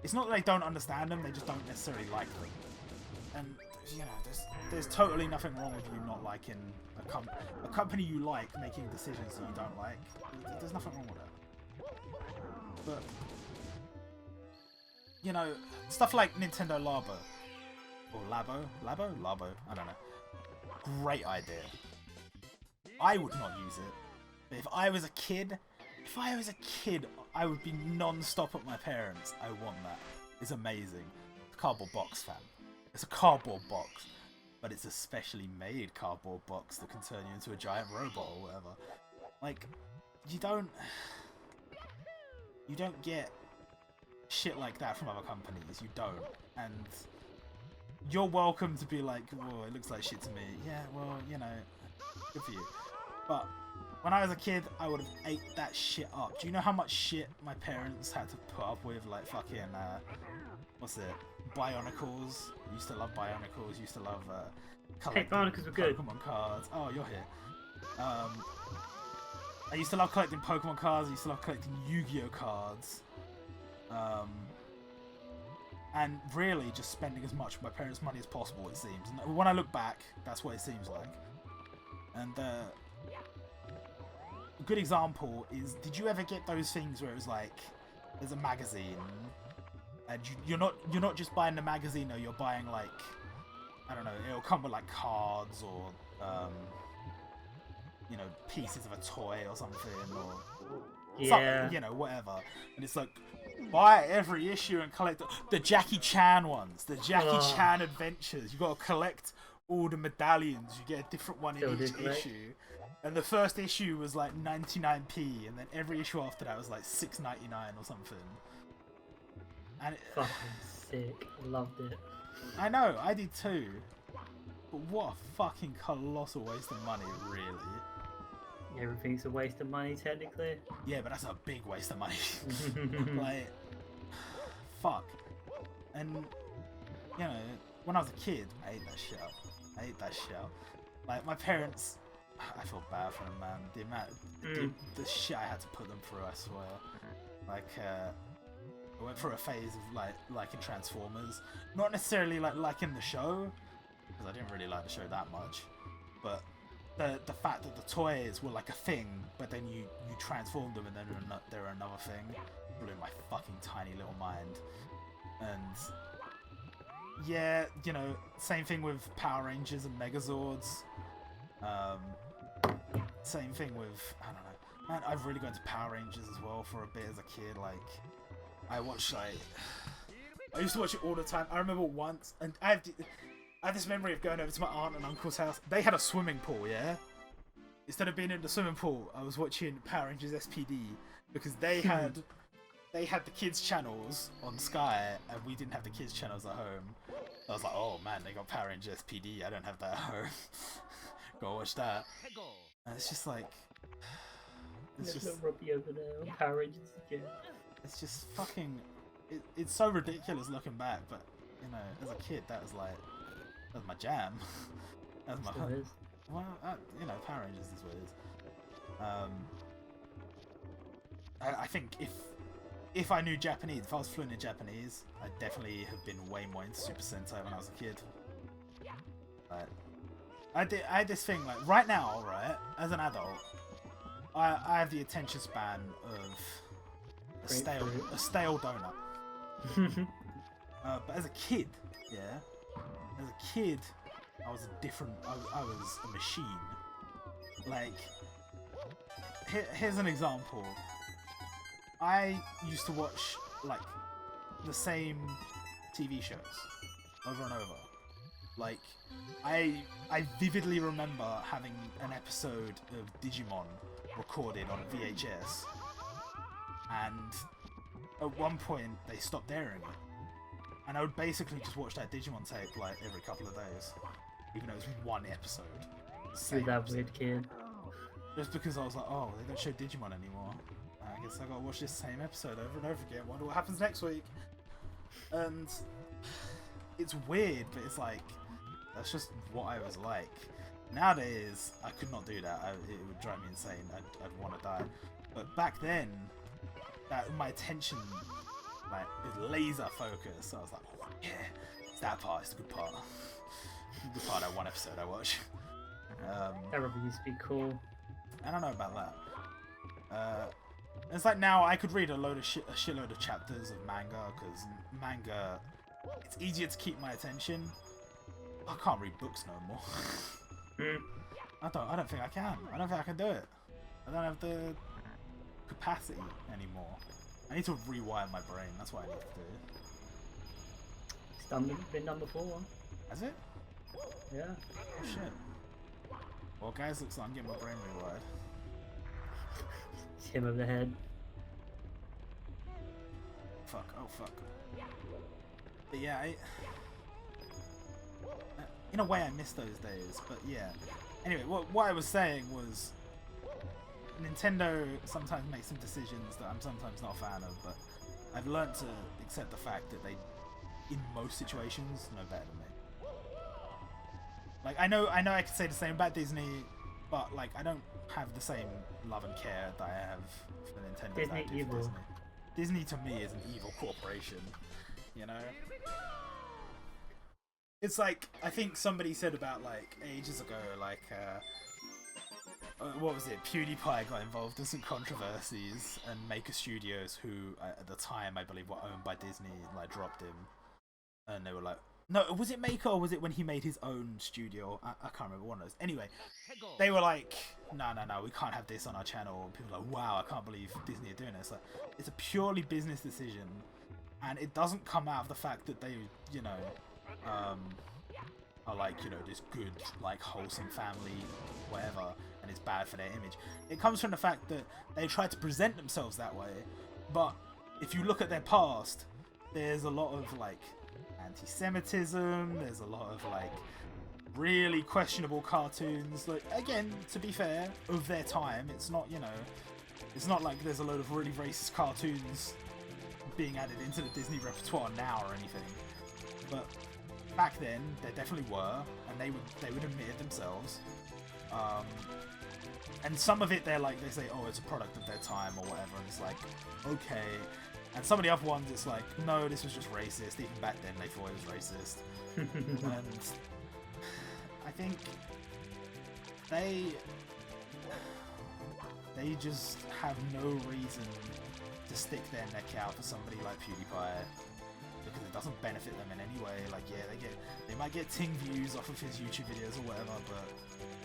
It's not that they don't understand them; they just don't necessarily like them. And you know, there's totally nothing wrong with you not liking a company you like making decisions that you don't like. There's nothing wrong with that. But you know, stuff like Nintendo Labo or Labo, I don't know. Great idea. I would not use it. But if I was a kid, I would be non-stop at my parents. I want that. It's amazing. Cardboard box, fam. It's a cardboard box, but it's a specially made cardboard box that can turn you into a giant robot or whatever. Like, you don't get shit like that from other companies. You don't. And you're welcome to be like, whoa, it looks like shit to me. Yeah, well, you know, good for you. But when I was a kid, I would have ate that shit up. Do you know how much shit my parents had to put up with? Like fucking, what's it? Bionicles. I used to love Bionicles. Used to love collecting Bionicles were good. Pokemon cards. Oh, you're here. I used to love collecting Pokemon cards. I used to love collecting Yu-Gi-Oh cards. And really just spending as much of my parents' money as possible, it seems. And when I look back, that's what it seems like. And a good example is, did you ever get those things where it was like, there's a magazine, and you're not just buying the magazine. No, you're buying like, I don't know. It'll come with like cards or you know, pieces of a toy or something, or something, you know, whatever. And it's like, buy every issue and collect the Jackie Chan ones, the Jackie Chan adventures. You got to collect all the medallions. You get a different one in each issue. And the first issue was like 99p, and then every issue after that was like 6.99 or something. And fucking sick. I loved it. I know, I did too. But what a fucking colossal waste of money, really. Everything's a waste of money, technically. Yeah, but that's a big waste of money. Like, fuck. And, you know, when I was a kid, I ate that shit up. I ate that shit up. Like, my parents, I feel bad for them, man. The amount, the shit I had to put them through, I swear. Like, I went through a phase of, like, liking Transformers. Not necessarily, like, liking the show, because I didn't really like the show that much. But the fact that the toys were like a thing, but then you transformed them and then they're another thing, blew my fucking tiny little mind. And yeah, you know, same thing with Power Rangers and Megazords. Same thing with, I don't know, man, I've really gone to Power Rangers as well for a bit as a kid. Like, I watched, like, I used to watch it all the time. I remember once, and I have this memory of going over to my aunt and uncle's house. They had a swimming pool, yeah? Instead of being in the swimming pool, I was watching Power Rangers SPD because they had the kids channels on Sky and we didn't have the kids channels at home. I was like, oh man, they got Power Rangers SPD. I don't have that at home. Go watch that. And it's just like, it's just Robbie over there on Power Rangers again. It's just fucking. It's so ridiculous looking back, but you know, as a kid, that was my jam. That was my. Well, you know, Power Rangers is what it is. I think if I knew Japanese, if I was fluent in Japanese, I'd definitely have been way more into Super Sentai when I was a kid. But I had this thing, like, right now, right, as an adult, I have the attention span of a stale donut. But as a kid, yeah, as a kid, I was a different. I was a machine. Like, here's an example. I used to watch like the same TV shows over and over. Like, I vividly remember having an episode of Digimon recorded on VHS, and at one point they stopped airing it, and I would basically just watch that Digimon tape like every couple of days, even though it was one episode. You're that weird kid. Just because I was like, oh, they don't show Digimon anymore. I guess I gotta watch this same episode over and over again. Wonder what happens next week. And it's weird, but it's like, that's just what I was like. Nowadays, I could not do that. It would drive me insane. I'd want to die. But back then, my attention, like, is laser focused. So I was like, oh, yeah, it's that part. It's the good part. The good part of that one episode I watched. That would used to be cool. I don't know about that. It's like now I could read a shitload of chapters of manga, because manga, it's easier to keep my attention. I can't read books no more. I don't think I can. I don't think I can do it. I don't have the capacity anymore. I need to rewire my brain. That's what I need to do. It's been done before. Has it? Yeah. Oh shit. Well, guys, looks like I'm getting my brain rewired. Him over the head. Fuck. Oh fuck. But yeah, in a way I miss those days, but yeah. Anyway, what I was saying was, Nintendo sometimes makes some decisions that I'm sometimes not a fan of, but I've learned to accept the fact that they, in most situations, know better than me. Like, I know I could say the same about Disney, but like, I don't have the same love and care that I have for Nintendo. Disney evil. Disney to me is an evil corporation, you know? It's like, I think somebody said about, like, ages ago, like, what was it? PewDiePie got involved in some controversies, and Maker Studios, who at the time I believe were owned by Disney, like dropped him, and they were like, no, was it Maker or was it when he made his own studio? I can't remember, one of those. Anyway, they were like, no, we can't have this on our channel. And people were like, wow, I can't believe Disney are doing this. Like, it's a purely business decision, and it doesn't come out of the fact that they, you know, are like, you know, this good, like, wholesome family, whatever, and it's bad for their image. It comes from the fact that they try to present themselves that way, but if you look at their past, there's a lot of, like, anti-Semitism, there's a lot of, like, really questionable cartoons. Like, again, to be fair, of their time, it's not, you know, it's not like there's a load of really racist cartoons being added into the Disney repertoire now or anything, but back then there definitely were, and they would admit it themselves. And some of it they're like, they say, oh, it's a product of their time or whatever, and it's like, okay. And some of the other ones it's like, no, this was just racist. Even back then they thought it was racist. And I think they just have no reason to stick their neck out for somebody like PewDiePie, because it doesn't benefit them in any way. Like, yeah, they might get ting views off of his YouTube videos or whatever, but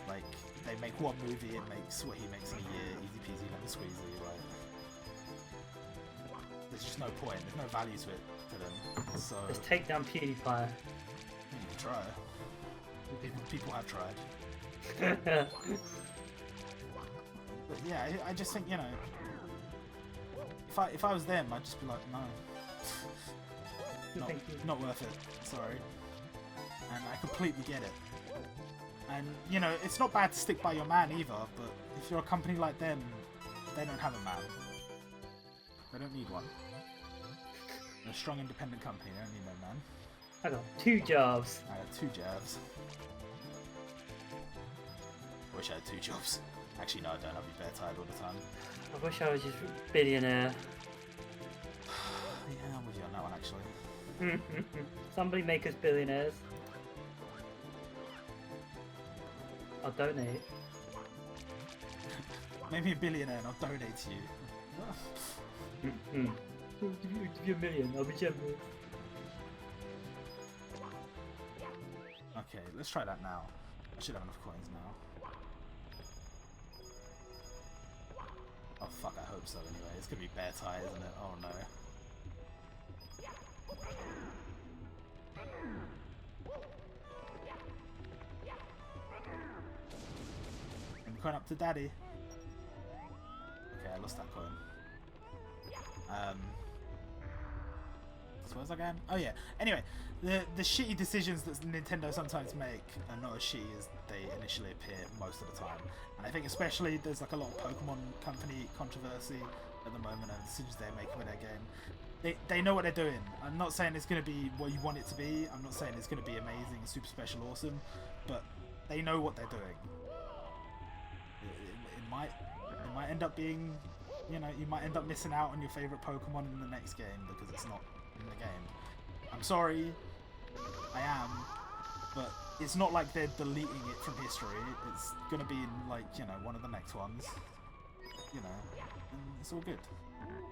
like, they make one movie and makes what he makes in a year, easy peasy lemon squeezy. Like, there's just no point. There's no value to it for them. So Let's take down PewDiePie. you can try. People have tried. But yeah, I just think, you know, if I was them, I'd just be like, no. Not worth it, sorry. And I completely get it. And, you know, it's not bad to stick by your man either, but if you're a company like them, they don't have a man. They don't need one. They're a strong, independent company, they don't need no man. I got 2 jobs. I got 2 jobs. Wish I had 2 jobs. Actually, no, I don't. I'll be bare tired all the time. I wish I was just a billionaire. Yeah, I'm with you on that one, actually. Somebody make us billionaires. I'll donate. Make me a billionaire and I'll donate to you. Give you $1 million, I'll be generous. Okay, let's try that now. I should have enough coins now. Oh fuck, I hope so anyway. It's gonna be bear tie, isn't it? Oh no. And coin up to daddy. Okay, I lost that coin. So where's that going? Oh yeah. Anyway, the shitty decisions that Nintendo sometimes make are not as shitty as they initially appear most of the time. And I think especially there's like a lot of Pokemon company controversy at the moment and decisions they're making with their game. They know what they're doing. I'm not saying it's going to be what you want it to be. I'm not saying it's going to be amazing, super special, awesome. But they know what they're doing. It might end up being, you know, you might end up missing out on your favourite Pokemon in the next game because it's not in the game. I'm sorry, I am, but it's not like they're deleting it from history. It's gonna be in, like, you know, one of the next ones, you know, and it's all good.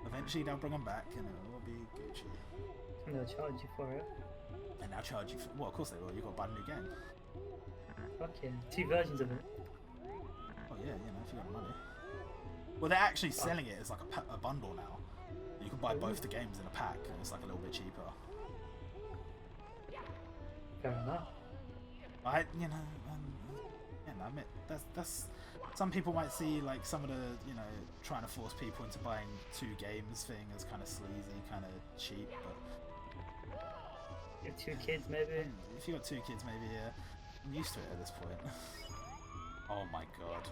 Eventually they'll bring them back and it will be Gucci. And they'll charge you for it. And they'll charge you for, well, of course they will, you've got to buy a new game. Fuck yeah, 2 versions of it. Oh yeah, you know, if you got the money. Well, they're actually selling it as like a bundle now. You can buy both the games in a pack and it's like a little bit cheaper. Fair enough. You know, I admit that's some people might see like some of the, you know, trying to force people into buying 2 games thing as kind of sleazy, kind of cheap, but You have 2 kids maybe? if you got 2 kids, maybe, yeah. I'm used to it at this point. Oh my god.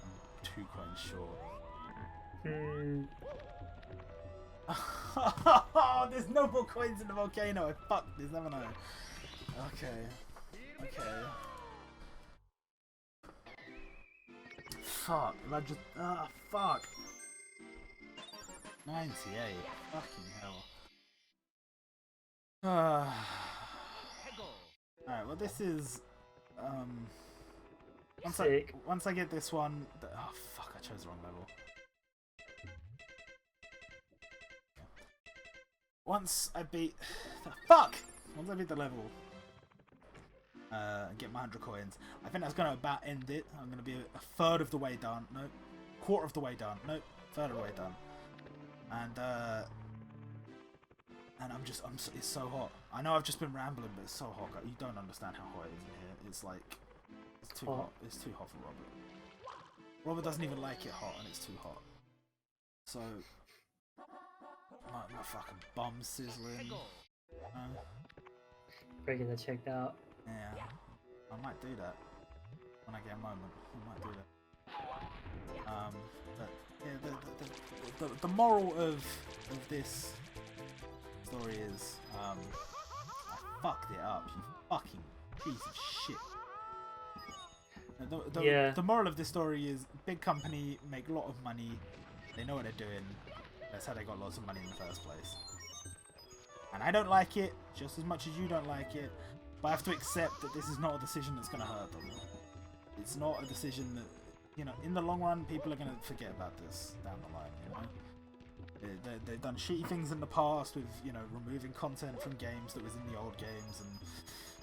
I'm 2 coins short. Oh, there's no more coins in the volcano. I fucked this, haven't I? Okay. Fuck. I just. Fuck. 98. Fucking hell. Alright, well, this is. Sick. Once I get this one, oh fuck! I chose the wrong level. Once I beat Once I beat the level and get my 100 coins, I think that's gonna about end it. I'm gonna be a third of the way done. Nope. Quarter of the way done. Nope. Third of the way done. And it's so hot. I know I've just been rambling, but it's so hot. You don't understand how hot it is in here. It's like, it's too hot. It's too hot for Robert. Robert doesn't even like it hot, and it's too hot. So, my fucking bum's sizzling. Gotta get that checked out. Yeah, I might do that when I get a moment. I might do that. But yeah, the moral of this story is, I fucked it up. You fucking piece of shit. The moral of this story is, big company make a lot of money. They know what they're doing. That's how they got lots of money in the first place. And I don't like it just as much as you don't like it. But I have to accept that this is not a decision that's going to hurt them. It's not a decision that, you know, in the long run, people are going to forget about this down the line, you know? They've done shitty things in the past with, you know, removing content from games that was in the old games and,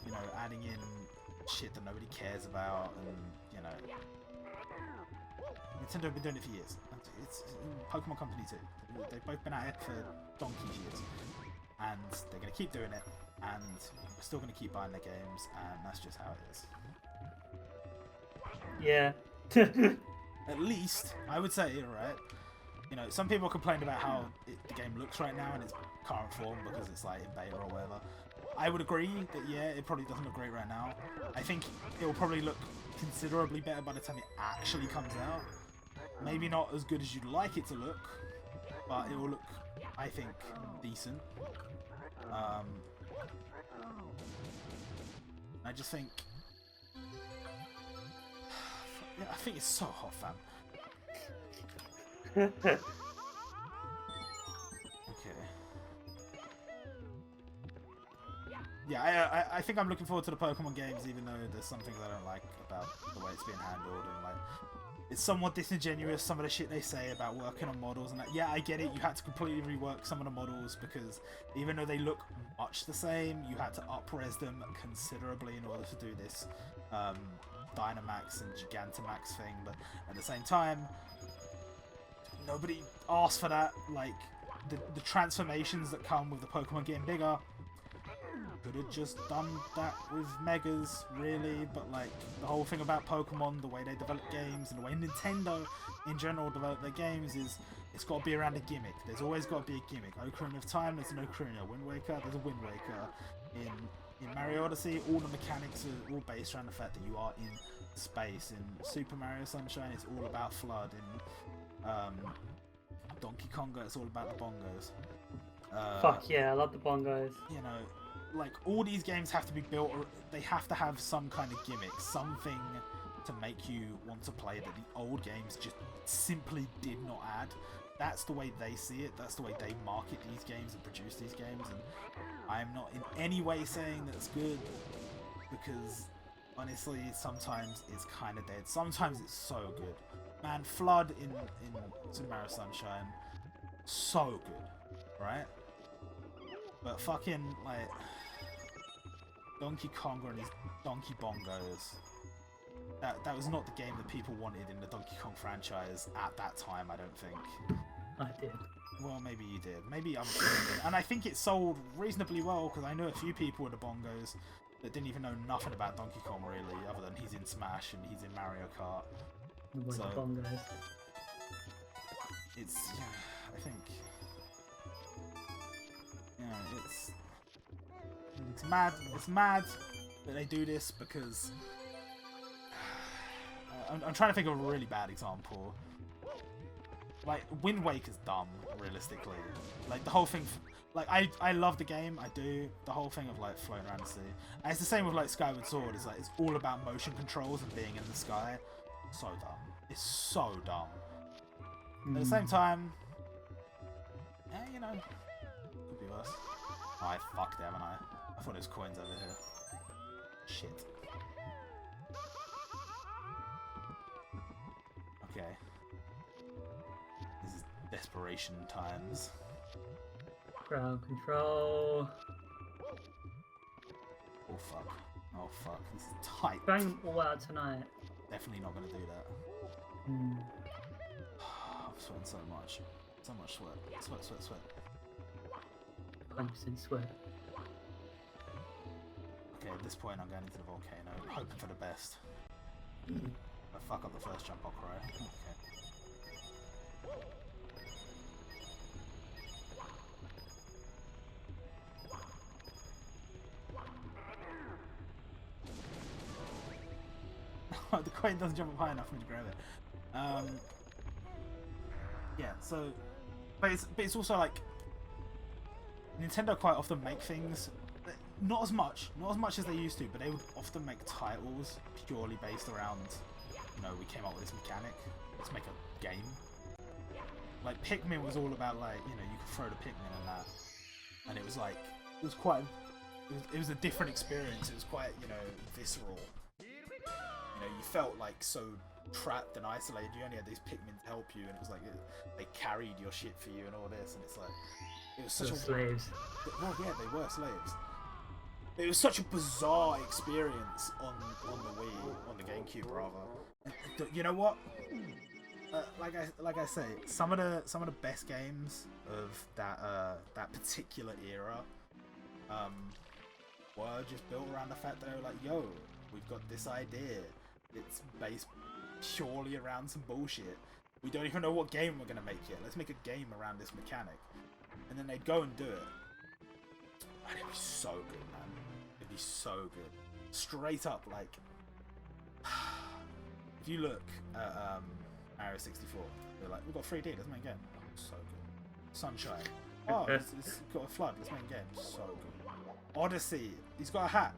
you know, adding in shit that nobody cares about and, you know... Nintendo have been doing it for years. It's Pokemon Company too. They've both been at it for donkey's years. And they're going to keep doing it, and we're still going to keep buying their games, and that's just how it is. Yeah. At least, I would say, right? You know, some people complained about how the game looks right now in its current form because it's like in beta or whatever. I would agree that, yeah, it probably doesn't look great right now. I think it will probably look considerably better by the time it actually comes out. Maybe not as good as you'd like it to look, but it will look, I think, decent. I just think... Yeah, I think it's so hot, fam. Okay. Yeah, I think I'm looking forward to the Pokemon games, even though there's some things I don't like about the way it's being handled, and like, it's somewhat disingenuous, some of the shit they say about working on models, and that, yeah, I get it, you had to completely rework some of the models, because even though they look much the same, you had to up-res them considerably in order to do this Dynamax and Gigantamax thing, but at the same time, nobody asked for that. Like, the transformations that come with the Pokemon getting bigger, could have just done that with Megas, really, but like, the whole thing about Pokemon, the way they develop games, and the way Nintendo in general develop their games is, it's got to be around a gimmick. There's always got to be a gimmick. Ocarina of Time, there's an Ocarina. Wind Waker, there's a Wind Waker. In Mario Odyssey, all the mechanics are all based around the fact that you are in space. In Super Mario Sunshine, it's all about FLUDD. In Donkey Konga, it's all about the bongos. Fuck yeah, I love the bongos. You know, like, all these games have to be built, or they have to have some kind of gimmick, something to make you want to play that the old games just simply did not add. That's the way they see it, that's the way they market these games and produce these games, and I'm not in any way saying that's good, because honestly, sometimes it's kind of dead, sometimes it's so good. Man, FLUDD in Super Mario Sunshine, so good, right? But fucking, like, Donkey Konga and his Donkey Bongos, that was not the game that people wanted in the Donkey Kong franchise at that time, I don't think. I did. Well, maybe you did. Maybe I'm kidding. And I think it sold reasonably well, because I know a few people with the Bongos that didn't even know nothing about Donkey Kong, really, other than he's in Smash and he's in Mario Kart. So, the bongos. It's, yeah, I think... Yeah, it's mad. It's mad that they do this, because I'm trying to think of a really bad example. Like, Wind Waker's dumb, realistically. Like, the whole thing, like, I love the game, I do. The whole thing of, like, floating around the sea. And it's the same with, like, Skyward Sword. It's like, it's all about motion controls and being in the sky. So dumb. It's so dumb. At the same time, yeah, you know, could be worse. Oh, I fucked, haven't I? I thought there was coins over here. Shit. Okay. This is desperation times. Ground control. Oh fuck. Oh fuck. This is tight. Bang them all out tonight. Definitely not gonna do that. Hmm. I'm sweating so much. So much sweat. Sweat, sweat, sweat. 100% sweat. Okay, at this point I'm going into the volcano, hoping for the best. If I fuck up the first jump, I'll cry. Okay. The coin doesn't jump up high enough for me to grab it. Yeah, so... But it's also like... Nintendo quite often make things... Not as much as they used to, but they would often make titles purely based around, you know, we came up with this mechanic, let's make a game. Like, Pikmin was all about, like, you know, you could throw the Pikmin and that. And it was like, it was quite... It was a different experience, it was quite, you know, visceral. You know, you felt like so trapped and isolated. You only had these Pikmin to help you, and it was like they carried your shit for you and all this, and it's like it was such slaves. Well, yeah, they were slaves. It was such a bizarre experience on the Wii, on the GameCube rather. You know what? Like I say, some of the best games of that particular era were just built around the fact that they were like, yo, we've got this idea. It's based purely around some bullshit. We don't even know what game we're gonna make yet. Let's make a game around this mechanic. And then they'd go and do it. And it'd be so good, man. It'd be so good. Straight up, like... If you look at Mario 64, they're like, we've got 3D, let's make a game. Oh, so good. Sunshine. Oh, it's got a flood, let's make a game. So good. Odyssey, he's got a hat.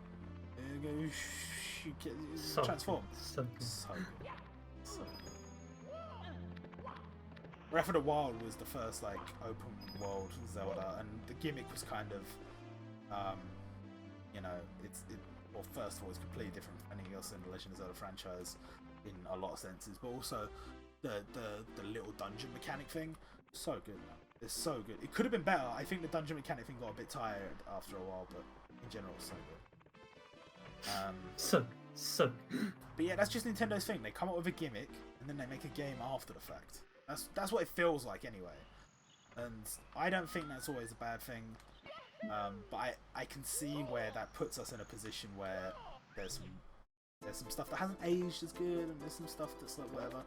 Transform. So good. So good. So good. Breath of the Wild was the first like open world Zelda, and the gimmick was kind of, you know, well, first of all, it's completely different from anything else in the Legend of Zelda franchise in a lot of senses, but also the little dungeon mechanic thing, so good, man. It's so good. It could have been better. I think the dungeon mechanic thing got a bit tired after a while, but in general, so good. So. But yeah, that's just Nintendo's thing. They come up with a gimmick and then they make a game after the fact. That's what it feels like anyway. And I don't think that's always a bad thing. But I can see where that puts us in a position where there's some stuff that hasn't aged as good, and there's some stuff that's like whatever.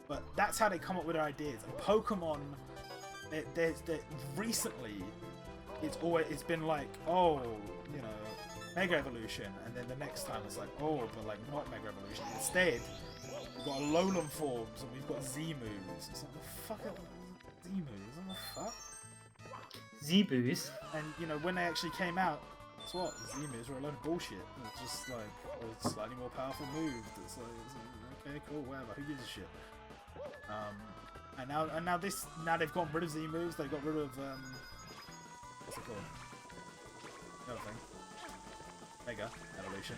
But that's how they come up with their ideas. And Pokemon, recently, it's been like, oh, you know, Mega Evolution, and then the next time it's like, oh, but like not Mega Evolution. Instead, we've got Alolan forms and we've got Z moves. It's like, the fuck are Z moves? What the fuck? Z-Boos. And you know, when they actually came out, guess what? Z moves were a load of bullshit. It's just like a slightly more powerful move. It's like, okay, cool, whatever. Who gives a shit? And now they've gotten rid of Z moves. They got rid of what's it called? The other thing. Mega Evolution.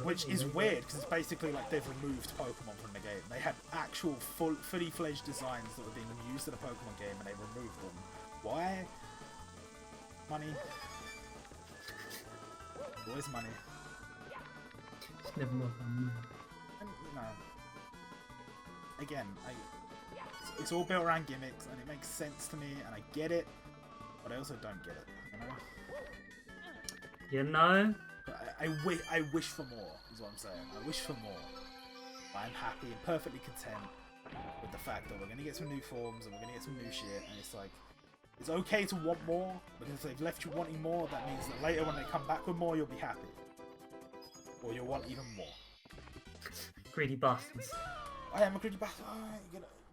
Which is weird, because it's basically like they've removed Pokemon from the game. They had actual fully fledged designs that were being used in a Pokemon game, and they removed them. Why? Money. Always money. It's never more fun. And, you know, again, it's all built around gimmicks, and it makes sense to me, and I get it, but I also don't get it, you know? You know? I wish for more, is what I'm saying. I wish for more. But I'm happy and perfectly content with the fact that we're going to get some new forms and we're going to get some new shit, and it's like, it's okay to want more, because if they've left you wanting more, that means that later when they come back with more, you'll be happy. Or you'll want even more. Greedy bastards. I am a greedy bastard.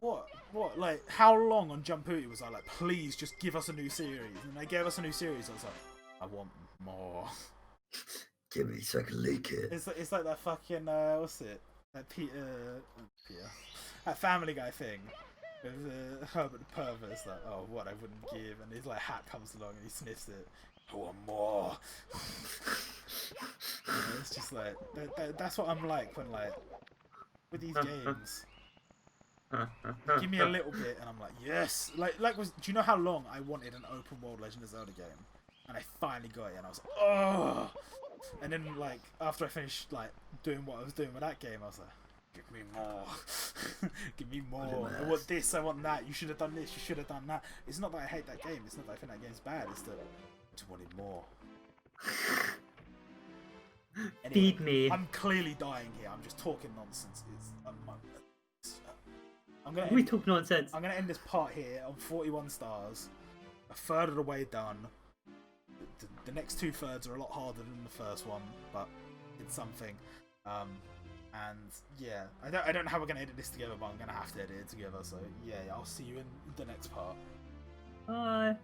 What? Like, how long on Jumputi was I like, please just give us a new series? And they gave us a new series, I was like, I want more. Give me so I can leak it. It's like that fucking what's it? That Peter, that Family Guy thing with Herbert the Pervert. It's like, oh, what I wouldn't give, and his like hat comes along and he sniffs it. I want more. You know, it's just like that's what I'm like when like with these games. Give me a little bit, and I'm like, yes. Do you know how long I wanted an open world Legend of Zelda game, and I finally got it, and I was like, oh. And then like after I finished like doing what I was doing with that game, I was like, give me more, give me more. I want this, I want that. You should have done this. You should have done that. It's not that I hate that game. It's not that I think that game's bad. It's that I just wanted more. Anyway, Feed me. I'm clearly dying here. I'm just talking nonsense. We talk nonsense. I'm gonna end this part here on 41 stars. A third of the way done. The next 2/3 are a lot harder than the first one, but it's something. And yeah, I don't know how we're gonna edit this together, but I'm gonna have to edit it together. So yeah, I'll see you in the next part. Bye.